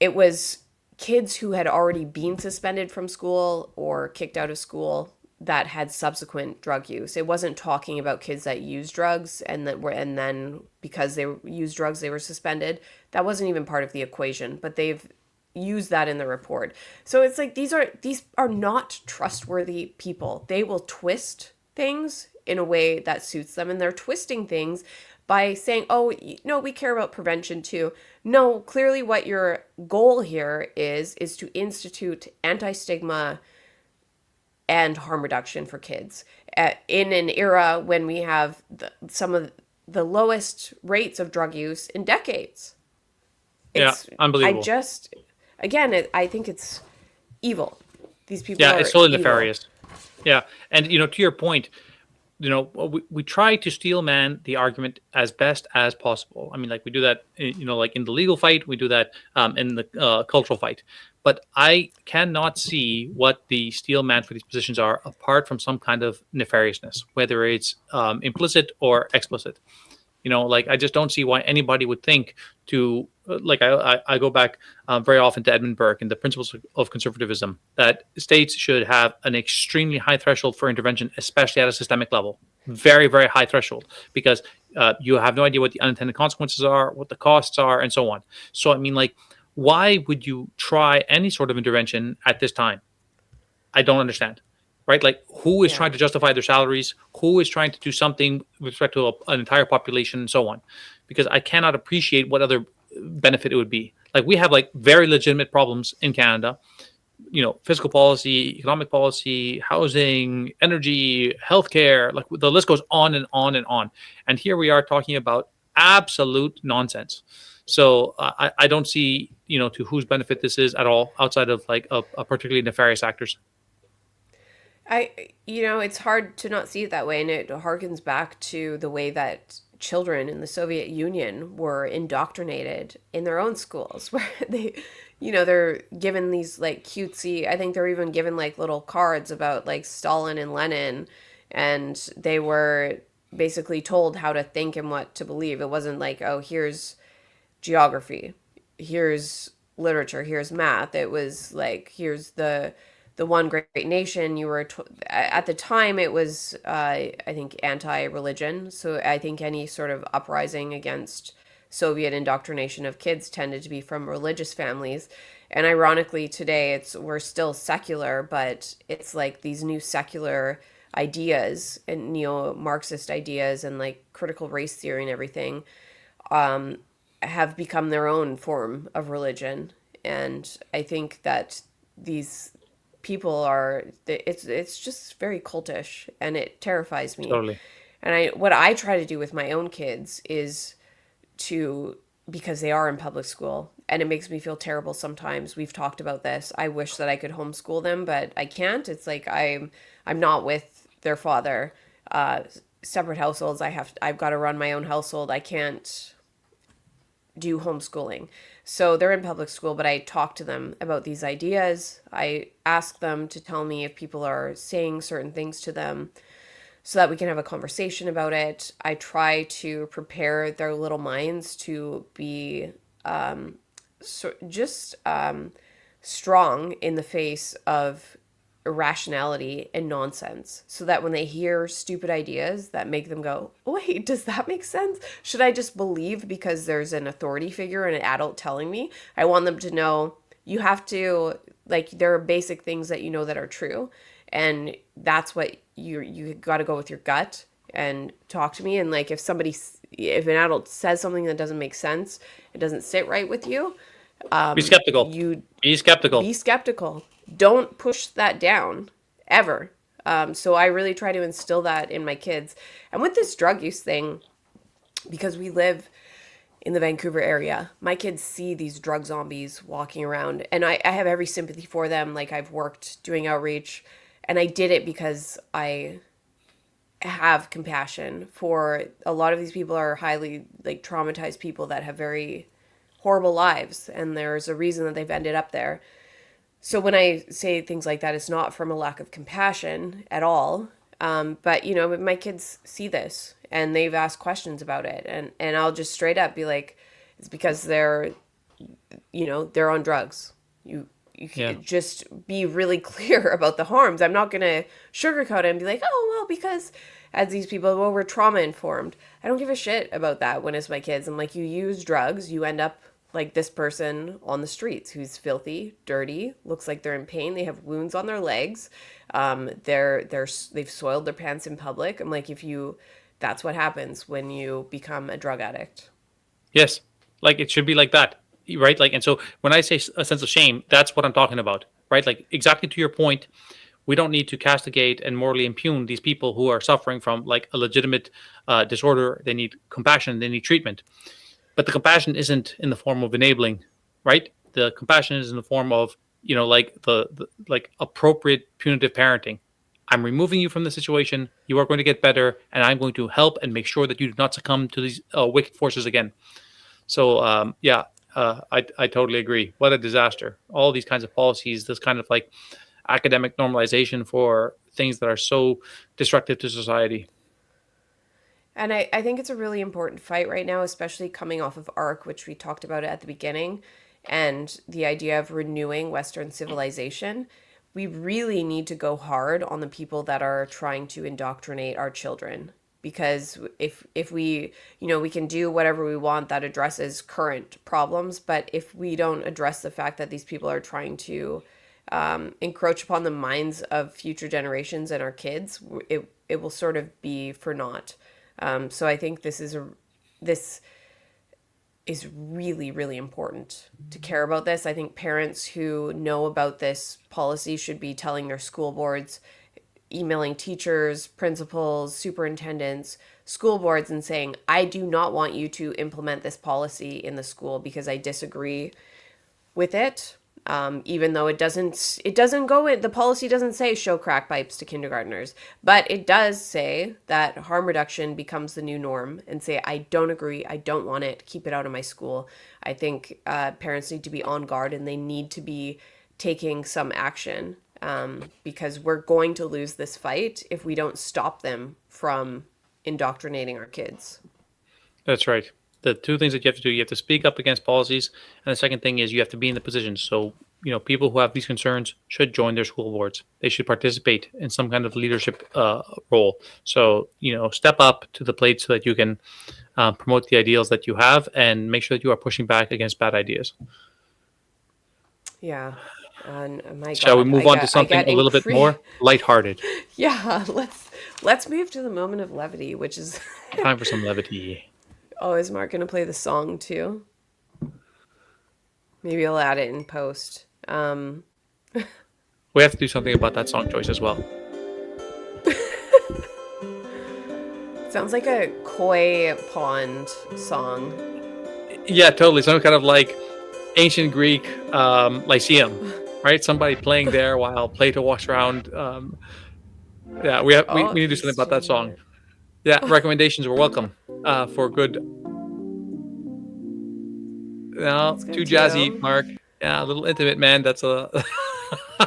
it was kids who had already been suspended from school or kicked out of school that had subsequent drug use. It wasn't talking about kids that use drugs and then because they used drugs they were suspended. That wasn't even part of the equation, but they've used that in the report. So it's like these are not trustworthy people. They will twist things in a way that suits them, and they're twisting things by saying, oh, no, we care about prevention too. No, clearly what your goal here is to institute anti-stigma and harm reduction for kids in an era when we have some of the lowest rates of drug use in decades. Unbelievable. I think it's evil. These people Yeah, are it's totally evil. nefarious. Yeah, and to your point, we try to steel man the argument as best as possible. I mean, like we do that, like in the legal fight, we do that in the cultural fight. But I cannot see what the steel man for these positions are apart from some kind of nefariousness, whether it's implicit or explicit. Like I just don't see why anybody would think to I go back very often to Edmund Burke and the principles of conservatism that states should have an extremely high threshold for intervention, especially at a systemic level. Very, very high threshold, because you have no idea what the unintended consequences are, what the costs are, and so on. So, I mean, like, why would you try any sort of intervention at this time? I don't understand. Right? Like, who is trying to justify their salaries? Who is trying to do something with respect to an entire population and so on? Because I cannot appreciate what other benefit it would be. Like, we have like very legitimate problems in Canada, fiscal policy, economic policy, housing, energy, healthcare, like the list goes on and on and on. And here we are talking about absolute nonsense. So I don't see, to whose benefit this is at all outside of like a particularly nefarious actors. It's hard to not see it that way. And it harkens back to the way that children in the Soviet Union were indoctrinated in their own schools, where they're given these like cutesy, I think they're even given like little cards about like Stalin and Lenin, and they were basically told how to think and what to believe. It wasn't like, oh, here's geography, here's literature, here's math. It was like, here's the one great nation. You were at the time it was I think anti-religion, so I think any sort of uprising against Soviet indoctrination of kids tended to be from religious families. And ironically today we're still secular, but it's like these new secular ideas and neo-Marxist ideas and like critical race theory and everything have become their own form of religion. And I think that these people it's just very cultish, and it terrifies me. Totally. And what I try to do with my own kids is because they are in public school, and it makes me feel terrible sometimes. We've talked about this. I wish that I could homeschool them, but I can't. It's like I'm not with their father. Separate households. I've got to run my own household. I can't do homeschooling. So they're in public school, but I talk to them about these ideas. I ask them to tell me if people are saying certain things to them so that we can have a conversation about it. I try to prepare their little minds to be strong in the face of irrationality and nonsense, so that when they hear stupid ideas that make them go, wait, does that make sense? Should I just believe because there's an authority figure and an adult telling me? I want them to know you have to, like, there are basic things that you know that are true, and that's what you got to go with your gut and talk to me. And like, if an adult says something that doesn't make sense, it doesn't sit right with you, Be skeptical. Be skeptical. Be skeptical. Don't push that down ever. So I really try to instill that in my kids. And with this drug use thing, because we live in the Vancouver area, my kids see these drug zombies walking around, and I have every sympathy for them. Like, I've worked doing outreach, and I did it because I have compassion for a lot of these people are highly like traumatized people that have very horrible lives, and there's a reason that they've ended up there. So when I say things like that, it's not from a lack of compassion at all. But, you know, my kids see this and they've asked questions about it. And I'll just straight up be like, it's because they're on drugs. You can just be really clear about the harms. I'm not going to sugarcoat it and be like, oh, well, because as these people, well, we're trauma informed. I don't give a shit about that when it's my kids. I'm like, you use drugs, you end up like this person on the streets who's filthy, dirty, looks like they're in pain. They have wounds on their legs. They've soiled their pants in public. I'm like, that's what happens when you become a drug addict. Yes. Like, it should be like that, right? Like, and so when I say a sense of shame, that's what I'm talking about, right? Like, exactly to your point, we don't need to castigate and morally impugn these people who are suffering from like a legitimate disorder. They need compassion, they need treatment. But the compassion isn't in the form of enabling, right? The compassion is in the form of, like the like appropriate punitive parenting. I'm removing you from the situation. You are going to get better, and I'm going to help and make sure that you do not succumb to these wicked forces again. So, I totally agree. What a disaster. All these kinds of policies, this kind of like academic normalization for things that are so destructive to society. And I think it's a really important fight right now, especially coming off of ARC, which we talked about at the beginning, and the idea of renewing Western civilization. We really need to go hard on the people that are trying to indoctrinate our children. Because if we, we can do whatever we want that addresses current problems, but if we don't address the fact that these people are trying to encroach upon the minds of future generations and our kids, it will sort of be for naught. So I think this is really, really important to care about this. I think parents who know about this policy should be telling their school boards, emailing teachers, principals, superintendents, school boards, and saying, I do not want you to implement this policy in the school because I disagree with it. Even though it doesn't go in, the policy doesn't say show crack pipes to kindergartners, but it does say that harm reduction becomes the new norm, and say, I don't agree, I don't want it, keep it out of my school. I think parents need to be on guard, and they need to be taking some action, because we're going to lose this fight if we don't stop them from indoctrinating our kids. That's right. The two things that you have to do, you have to speak up against policies, and the second thing is you have to be in the position. So, people who have these concerns should join their school boards. They should participate in some kind of leadership role. So, step up to the plate so that you can promote the ideals that you have and make sure that you are pushing back against bad ideas. Yeah. And Shall we move on to something a little bit more lighthearted? Yeah, let's move to the moment of levity, which is time for some levity. Oh, is Mark going to play the song too? Maybe I'll add it in post. We have to do something about that song choice as well. Sounds like a koi pond song. Yeah, totally. Some kind of like ancient Greek lyceum, right? Somebody playing there while Plato walks around. Yeah, we Oh, need to do something he's about that changing song. it. Yeah, recommendations were welcome for good. No, That's too good jazzy, too. Mark. Yeah, a little intimate, man. That's a.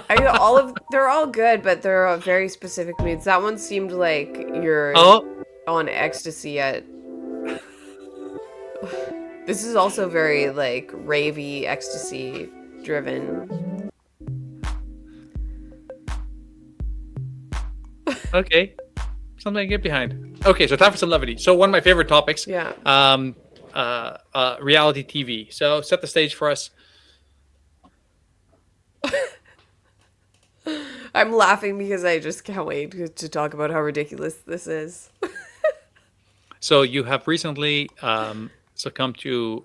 They're all good, but they're all very specific moods. That one seemed like you're Oh, on ecstasy at. This is also very like ravey, ecstasy driven. okay. Something to get behind. Okay, so time for some levity. So one of my favorite topics, Yeah. reality TV. So set the stage for us. I'm laughing because I just can't wait to talk about how ridiculous this is. So you have recently succumbed to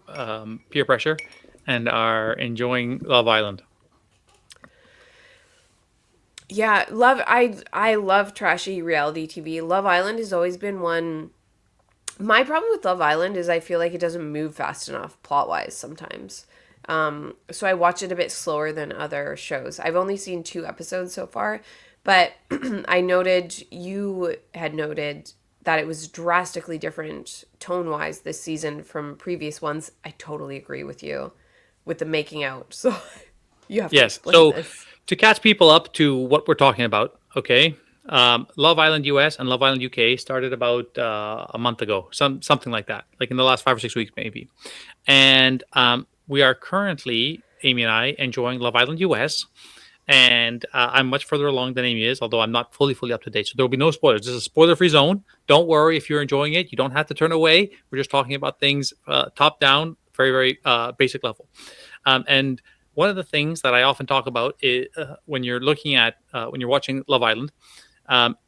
peer pressure and are enjoying Love Island. Yeah, I love trashy reality TV. Love Island has always been one. My problem with Love Island is I feel like it doesn't move fast enough plot-wise sometimes. So I watch it a bit slower than other shows. I've only seen 2 episodes so far, but you had noted that it was drastically different tone-wise this season from previous ones. I totally agree with you with the making out. So you have to Yes. explain So this. to catch people up to what we're talking about, okay, Love Island US and Love Island UK started about a month ago, something like that, like in the last 5 or 6 weeks maybe. And we are currently, Amy and I, enjoying Love Island US. And I'm much further along than Amy is, although I'm not fully up to date. So there will be no spoilers. This is a spoiler-free zone. Don't worry if you're enjoying it. You don't have to turn away. We're just talking about things top down, very, very basic level. And one of the things that I often talk about is when you're looking at when you're watching Love Island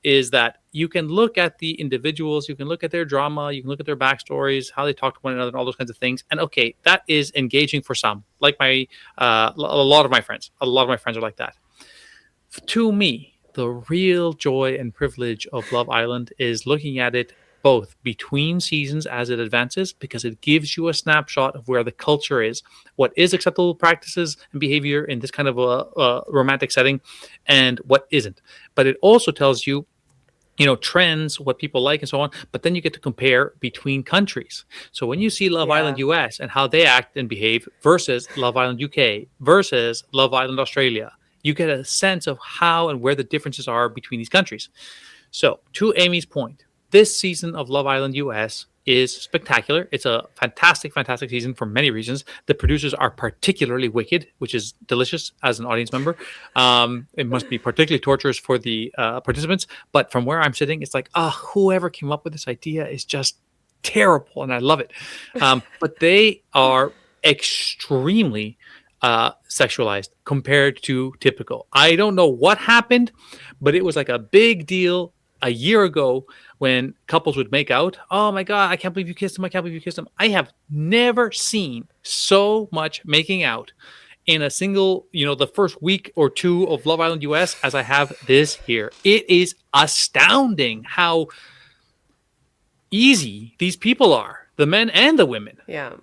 is that you can look at the individuals, you can look at their drama, you can look at their backstories, how they talk to one another, and all those kinds of things. And okay, that is engaging for some. Like a lot of my friends, a lot of my friends are like that. To me, the real joy and privilege of Love Island is looking at it both between seasons as it advances, because it gives you a snapshot of where the culture is, what is acceptable practices and behavior in this kind of a romantic setting, and what isn't. But it also tells you, trends, what people like, and so on. But then you get to compare between countries. So when you see Love Island Yeah. US and how they act and behave versus Love Island UK versus Love Island Australia, you get a sense of how and where the differences are between these countries. So to Amy's point, this season of Love Island US is spectacular. It's a fantastic, fantastic season for many reasons. The producers are particularly wicked, which is delicious as an audience member. It must be particularly torturous for the participants. But from where I'm sitting, it's like, whoever came up with this idea is just terrible, and I love it. But they are extremely sexualized compared to typical. I don't know what happened, but it was like a big deal a year ago when couples would make out. Oh my God, I can't believe you kissed him. I can't believe you kissed him. I have never seen so much making out in a single, the first week or 2 of Love Island US as I have this year. It is astounding how easy these people are, the men and the women. Yeah.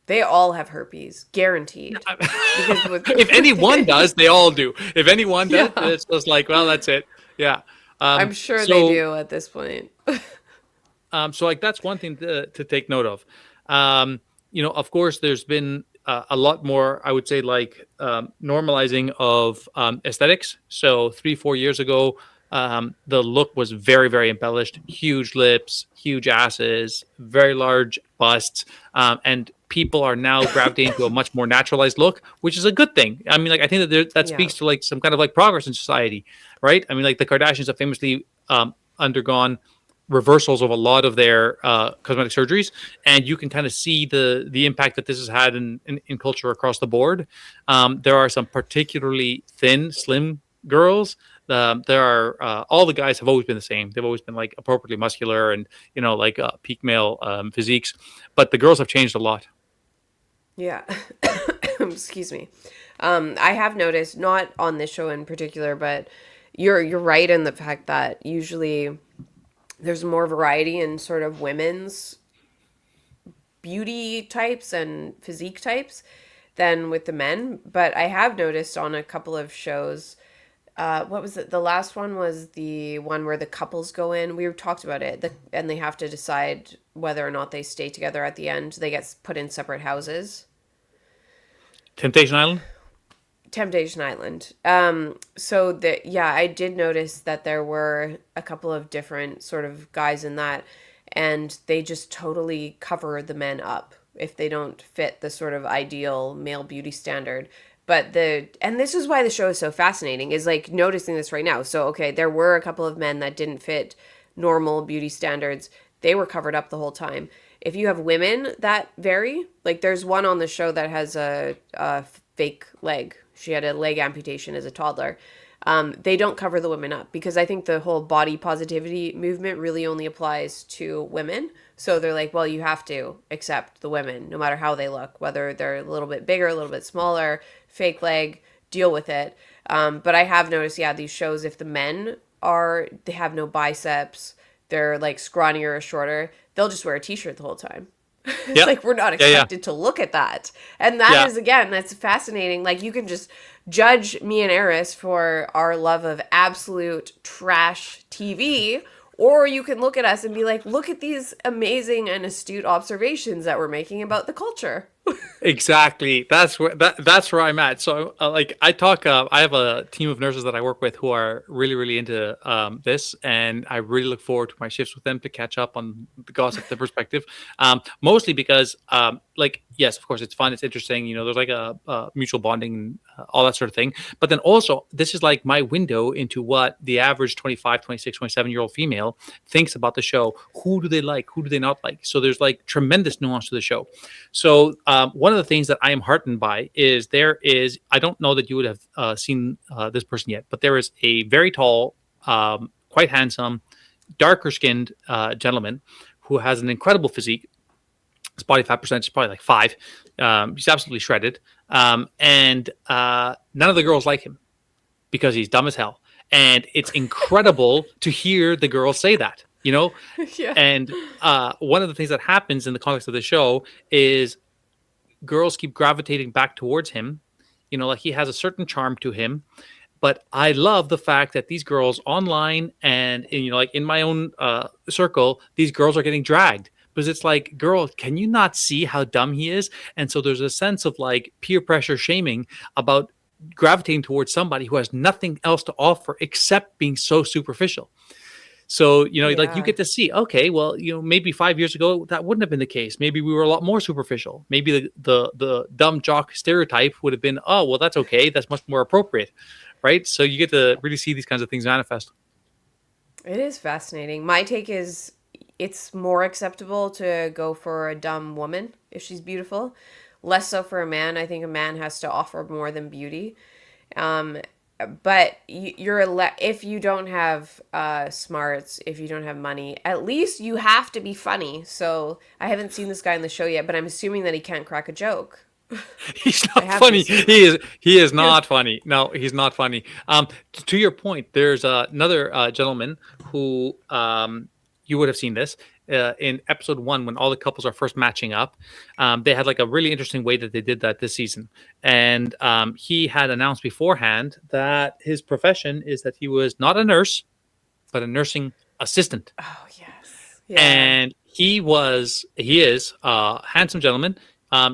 They all have herpes, guaranteed. If anyone does, they all do. If anyone does, it's just like, well, that's it. Yeah. I'm sure they do at this point. So like that's one thing to take note of. Of course, there's been a lot more, I would say, like normalizing of aesthetics. So 3-4 years ago, the look was very, very embellished. Huge lips, huge asses, very large busts, and people are now gravitating to a much more naturalized look, which is a good thing. I mean, like I think that speaks to like some kind of like progress in society, right? I mean, like the Kardashians have famously undergone reversals of a lot of their cosmetic surgeries, and you can kind of see the impact that this has had in culture across the board. There are some particularly thin, slim girls. There are all the guys have always been the same. They've always been like appropriately muscular and like peak male physiques, but the girls have changed a lot. Yeah. Excuse me. I have noticed, not on this show in particular, but you're right in the fact that usually there's more variety in sort of women's beauty types and physique types than with the men. But I have noticed on a couple of shows, what was it? The last one was the one where the couples go in. We talked about it, and they have to decide whether or not they stay together at the end. They get put in separate houses. Temptation Island? Temptation Island. So that, yeah, I did notice that there were a couple of different sort of guys in that, and they just totally cover the men up if they don't fit the sort of ideal male beauty standard. And this is why the show is so fascinating, is like noticing this right now. So, okay, there were a couple of men that didn't fit normal beauty standards. They were covered up the whole time. If you have women that vary, like there's one on the show that has a fake leg. She had a leg amputation as a toddler. They don't cover the women up because I think the whole body positivity movement really only applies to women. So they're like, well, you have to accept the women no matter how they look, whether they're a little bit bigger, a little bit smaller, fake leg, deal with it. But I have noticed, yeah, these shows, if the men they have no biceps, they're like scrawnier or shorter, they'll just wear a t-shirt the whole time. It's Yep. like we're not expected to look at that. And that is, again, that's fascinating. Like you can just judge me and Aris for our love of absolute trash TV, or you can look at us and be like, look at these amazing and astute observations that we're making about the culture. Exactly. That's where I'm at. So like I have a team of nurses that I work with who are really, really into this, and I really look forward to my shifts with them to catch up on the gossip, the perspective. Mostly because like, yes, of course it's fun, it's interesting, there's like a mutual bonding, all that sort of thing. But then also this is like my window into what the average 25, 26, 27-year-old female thinks about the show. Who do they like? Who do they not like? So there's like tremendous nuance to the show. So one of the things that I am heartened by is I don't know that you would have seen this person yet, but there is a very tall, quite handsome, darker skinned gentleman who has an incredible physique. His body fat percentage is probably like 5. He's absolutely shredded. And none of the girls like him because he's dumb as hell. And it's incredible to hear the girls say that, Yeah. And one of the things that happens in the context of the show is girls keep gravitating back towards him. Like he has a certain charm to him. But I love the fact that these girls online and like in my own circle, these girls are getting dragged. Because it's like, girl, can you not see how dumb he is? And so there's a sense of like peer pressure shaming about gravitating towards somebody who has nothing else to offer except being so superficial. So, like you get to see, okay, well, maybe 5 years ago, that wouldn't have been the case. Maybe we were a lot more superficial. Maybe the dumb jock stereotype would have been, oh, well, that's okay. That's much more appropriate. Right. So you get to really see these kinds of things manifest. It is fascinating. My take is it's more acceptable to go for a dumb woman if she's beautiful. Less so for a man. I think a man has to offer more than beauty. But if you don't have smarts, if you don't have money, at least you have to be funny. So I haven't seen this guy in the show yet, but I'm assuming that he can't crack a joke. He's not funny. He is not funny. No, he's not funny. To your point, there's another gentleman who you would have seen this in episode 1 when all the couples are first matching up. They had like a really interesting way that they did that this season, and he had announced beforehand that his profession is that he was not a nurse, but a nursing assistant. Oh yes, yeah. And he is a handsome gentleman.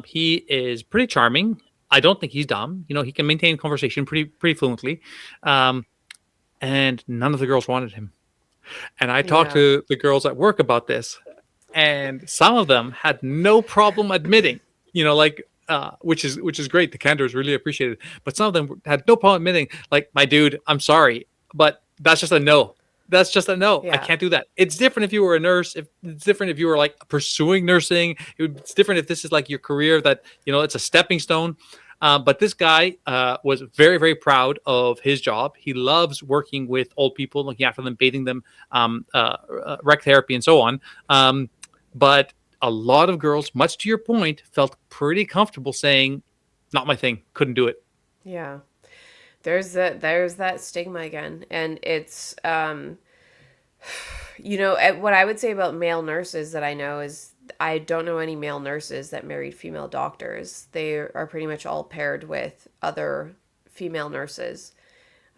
He is pretty charming. I don't think he's dumb. He can maintain conversation pretty fluently. And none of the girls wanted him. And I talked to the girls at work about this, and some of them had no problem admitting, which is great. The candor is really appreciated. But some of them had no problem admitting, like, my dude, I'm sorry, but that's just a no. That's just a no. Yeah. I can't do that. It's different if you were a nurse. It's different if you were like pursuing nursing. It's different if this is like your career that, it's a stepping stone. But this guy was very, very proud of his job. He loves working with old people, looking after them, bathing them, rec therapy, and so on. But a lot of girls, much to your point, felt pretty comfortable saying, not my thing, couldn't do it. Yeah. There's that stigma again. And it's, What I would say about male nurses that I know is I don't know any male nurses that married female doctors. They are pretty much all paired with other female nurses.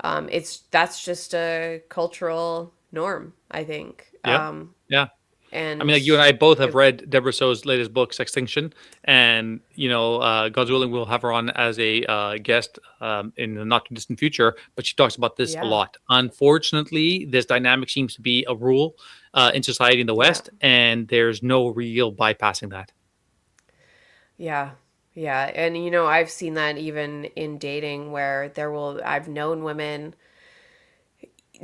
That's just a cultural norm, I think. Yeah. Yeah. I And mean, like you and I both have read Deborah So's latest book, Sextinction, and God's willing, we'll have her on as a guest in the not too distant future. But she talks about this a yeah, lot. Unfortunately, this dynamic seems to be a rule in society in the yeah, West, and there's no real bypassing that. yeah, yeah. And I've seen that even in dating where I've known women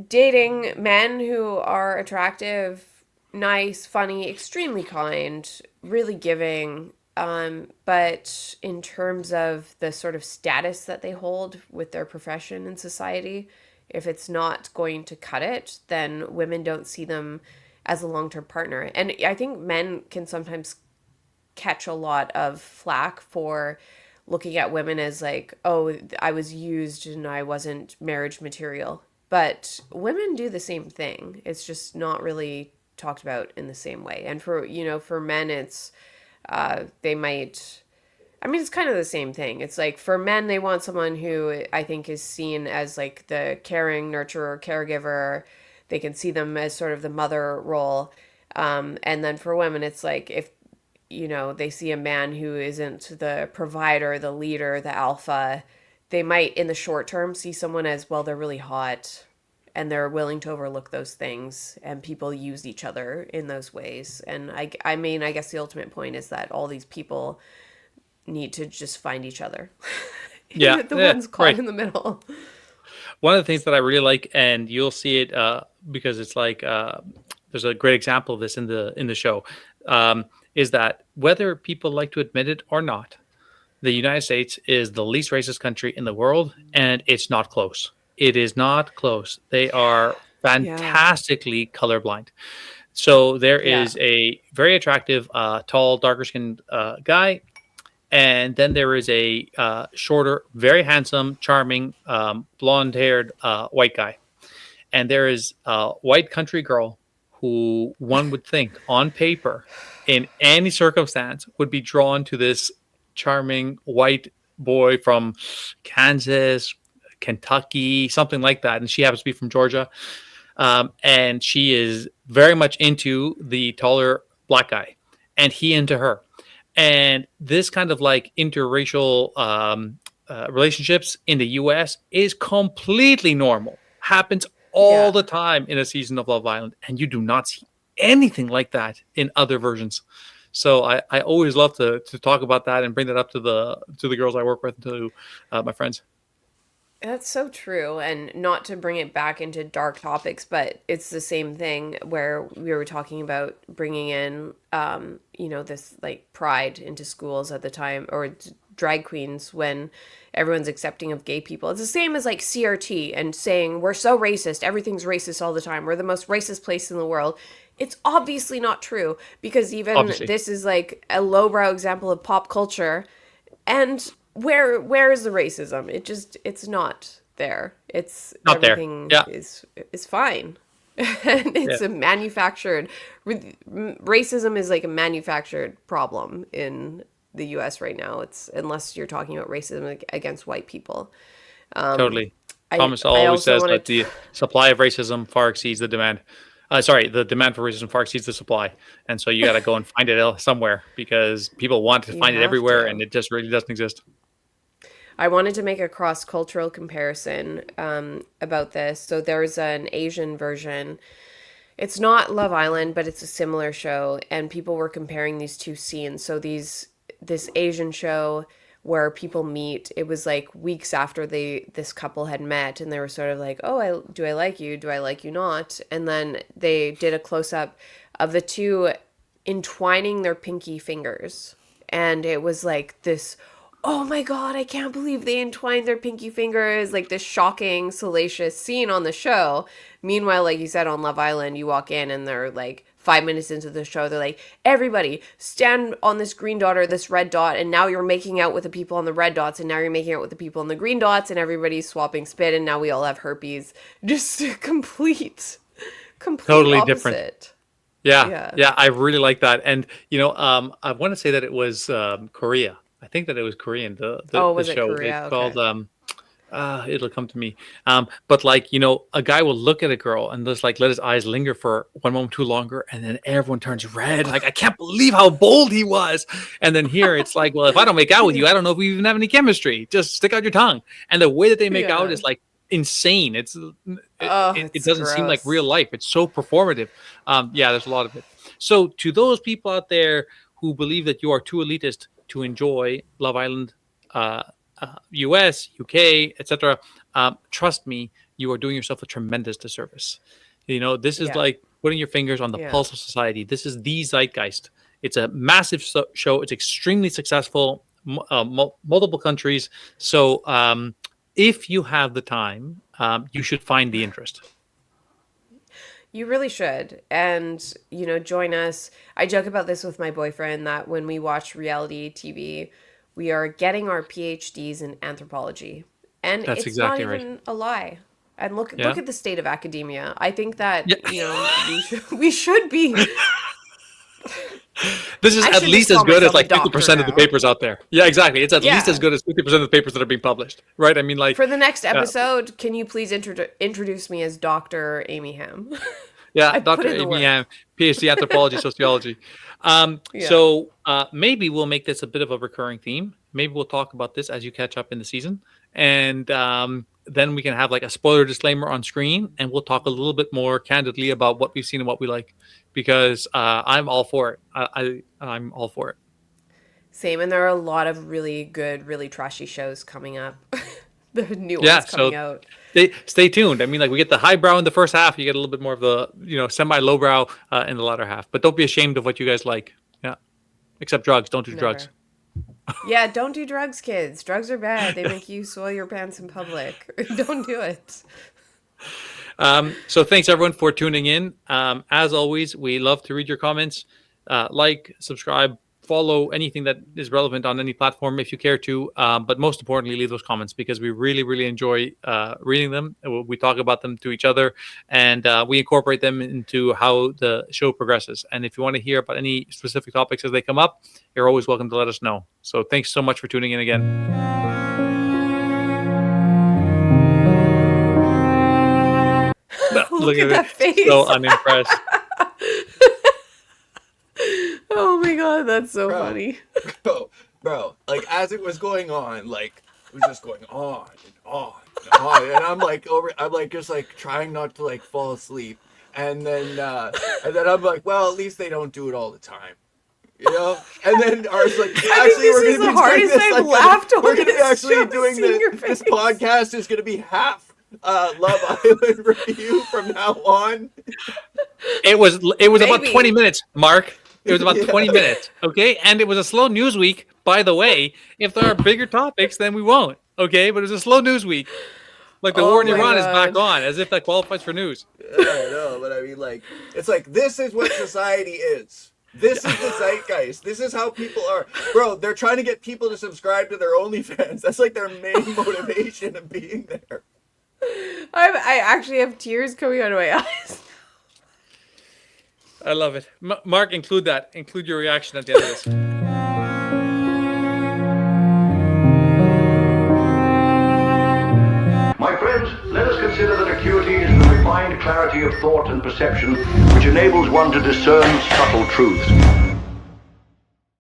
dating men who are attractive, nice, funny, extremely kind, really giving. But in terms of the sort of status that they hold with their profession in society, if it's not going to cut it, then women don't see them as a long-term partner. And I think men can sometimes catch a lot of flack for looking at women as like, oh, I was used and I wasn't marriage material. But women do the same thing. It's just not really talked about in the same way. And for men, it's they might. I mean, it's kind of the same thing. It's like for men, they want someone who I think is seen as like the caring, nurturer, caregiver. They can see them as sort of the mother role. And then for women, it's like if they see a man who isn't the provider, the leader, the alpha, they might in the short term see someone as, well, they're really hot and they're willing to overlook those things, and people use each other in those ways. And I mean, I guess the ultimate point is that all these people need to just find each other. Yeah, The one's caught right. in the middle. One of the things that I really like, and you'll see it because it's like there's a great example of this in the show, is that whether people like to admit it or not, the United States is the least racist country in the world, and it's not close. It is not close. They are Yeah. fantastically colorblind. So there Yeah. is a very attractive, tall, darker skinned guy. And then there is a shorter, very handsome, charming, blonde haired white guy. And there is a white country girl who one would think on paper, in any circumstance, would be drawn to this charming white boy from Kansas, Kentucky, something like that. And she happens to be from Georgia. And she is very much into the taller black guy, and he into her. And this kind of like interracial relationships in the US is completely normal, happens all Yeah. the time in a season of Love Island. And you do not see anything like that in other versions. So I always love to talk about that and bring that up to the girls I work with, to my friends. That's so true. And not to bring it back into dark topics, but it's the same thing where we were talking about bringing in, this like pride into schools at the time, or drag queens when everyone's accepting of gay people. It's the same as like CRT and saying we're so racist, everything's racist all the time. We're the most racist place in the world. It's obviously not true, because even Obviously. this is like a lowbrow example of pop culture. And where is the racism? It's not there. It's Not there. everything Yeah. is fine. And it's Yeah. a manufactured racism is like a manufactured problem in the US right now. It's unless you're talking about racism against white people. Totally. I Thomas I always also says wanted that the supply of racism far exceeds the demand. The demand for racism far exceeds the supply. And so you got to go and find it somewhere, because people want to you find it have everywhere, to. and it just really doesn't exist. I wanted to make a cross-cultural comparison about this. So there's an Asian version. It's not Love Island, but it's a similar show, and people were comparing these two scenes. So this Asian show where people meet, it was like weeks after this couple had met, and they were sort of like, "Oh, do I like you? Do I like you not?" And then they did a close-up of the two entwining their pinky fingers, and it was like this, oh my God, I can't believe they entwined their pinky fingers, like this shocking, salacious scene on the show. Meanwhile, like you said, on Love Island, you walk in and they're like 5 minutes into the show, they're like, everybody stand on this green dot or this red dot, and now you're making out with the people on the red dots, and now you're making out with the people on the green dots, and everybody's swapping spit, and now we all have herpes. Just a complete complete Totally opposite. different. Yeah, I really like that. And I want to say that it was Korea. I think that it was Korean. The was the it show. Korea? It's Okay. called it'll come to me. But like, a guy will look at a girl and just like let his eyes linger for one moment too longer, and then everyone turns red. Like, I can't believe how bold he was. And then here it's like, well, if I don't make out with you, I don't know if we even have any chemistry. Just stick out your tongue. And the way that they make out is like insane. It doesn't seem like real life. It's so performative. There's a lot of it. So to those people out there who believe that you are too elitist to enjoy Love Island, US, UK, etc., trust me, you are doing yourself a tremendous disservice. This is like putting your fingers on the pulse of society. This is the zeitgeist. It's a massive show. It's extremely successful, multiple countries. So if you have the time, you should find the interest. You really should. And, join us. I joke about this with my boyfriend that when we watch reality TV, we are getting our PhDs in anthropology. And That's it's exactly not even a lie. And look Yeah. at the state of academia. I think that, we should be. This is I at should least just as call good as myself a like 50% doctor of the now. papers out there. Yeah, exactly. It's at Yeah. least as good as 50% of the papers that are being published, right? I mean, like, For the next episode, can you please introduce me as Dr. Amy Hamm? yeah, I put Dr. in the Amy work. Hamm, PhD anthropology, sociology. So maybe we'll make this a bit of a recurring theme. Maybe we'll talk about this as you catch up in the season, and then we can have like a spoiler disclaimer on screen, and we'll talk a little bit more candidly about what we've seen and what we like, because I'm all for it. I'm all for it. Same, and there are a lot of really good, really trashy shows coming up. The new ones coming out. Stay tuned. I mean, like, we get the highbrow in the first half. You get a little bit more of the, semi-lowbrow in the latter half. But don't be ashamed of what you guys like. Yeah. Except drugs. Don't do drugs. Yeah, don't do drugs, kids. Drugs are bad. They make you soil your pants in public. Don't do it. So thanks, everyone, for tuning in. As always, we love to read your comments. Like, subscribe, follow anything that is relevant on any platform if you care to. But most importantly, leave those comments, because we really, really enjoy reading them. We talk about them to each other, and we incorporate them into how the show progresses. And if you want to hear about any specific topics as they come up, you're always welcome to let us know. So thanks so much for tuning in again. Look at that face. So unimpressed. Oh my god, that's so funny. Bro, like, as it was going on, like, it was just going on and on and on, and I'm like just like trying not to like fall asleep, and then I'm like, well, at least they don't do it all the time, And then Aris like, actually, we're going to be the hardest I've laughed on. We're going to be actually doing this podcast is going to be half Love Island review from now on. It was about 20 minutes, Mark. It was about 20 minutes, okay? And it was a slow news week, by the way. If there are bigger topics, then we won't, okay? But it was a slow news week. Like, the war in Iran is back on, as if that qualifies for news. I know, but I mean, like, it's like, this is what society is. This is the zeitgeist. This is how people are. Bro, they're trying to get people to subscribe to their OnlyFans. That's like their main motivation of being there. I actually have tears coming out of my eyes. I love it. Mark, include that. Include your reaction at the end of this. My friends, let us consider that acuity is the refined clarity of thought and perception which enables one to discern subtle truths.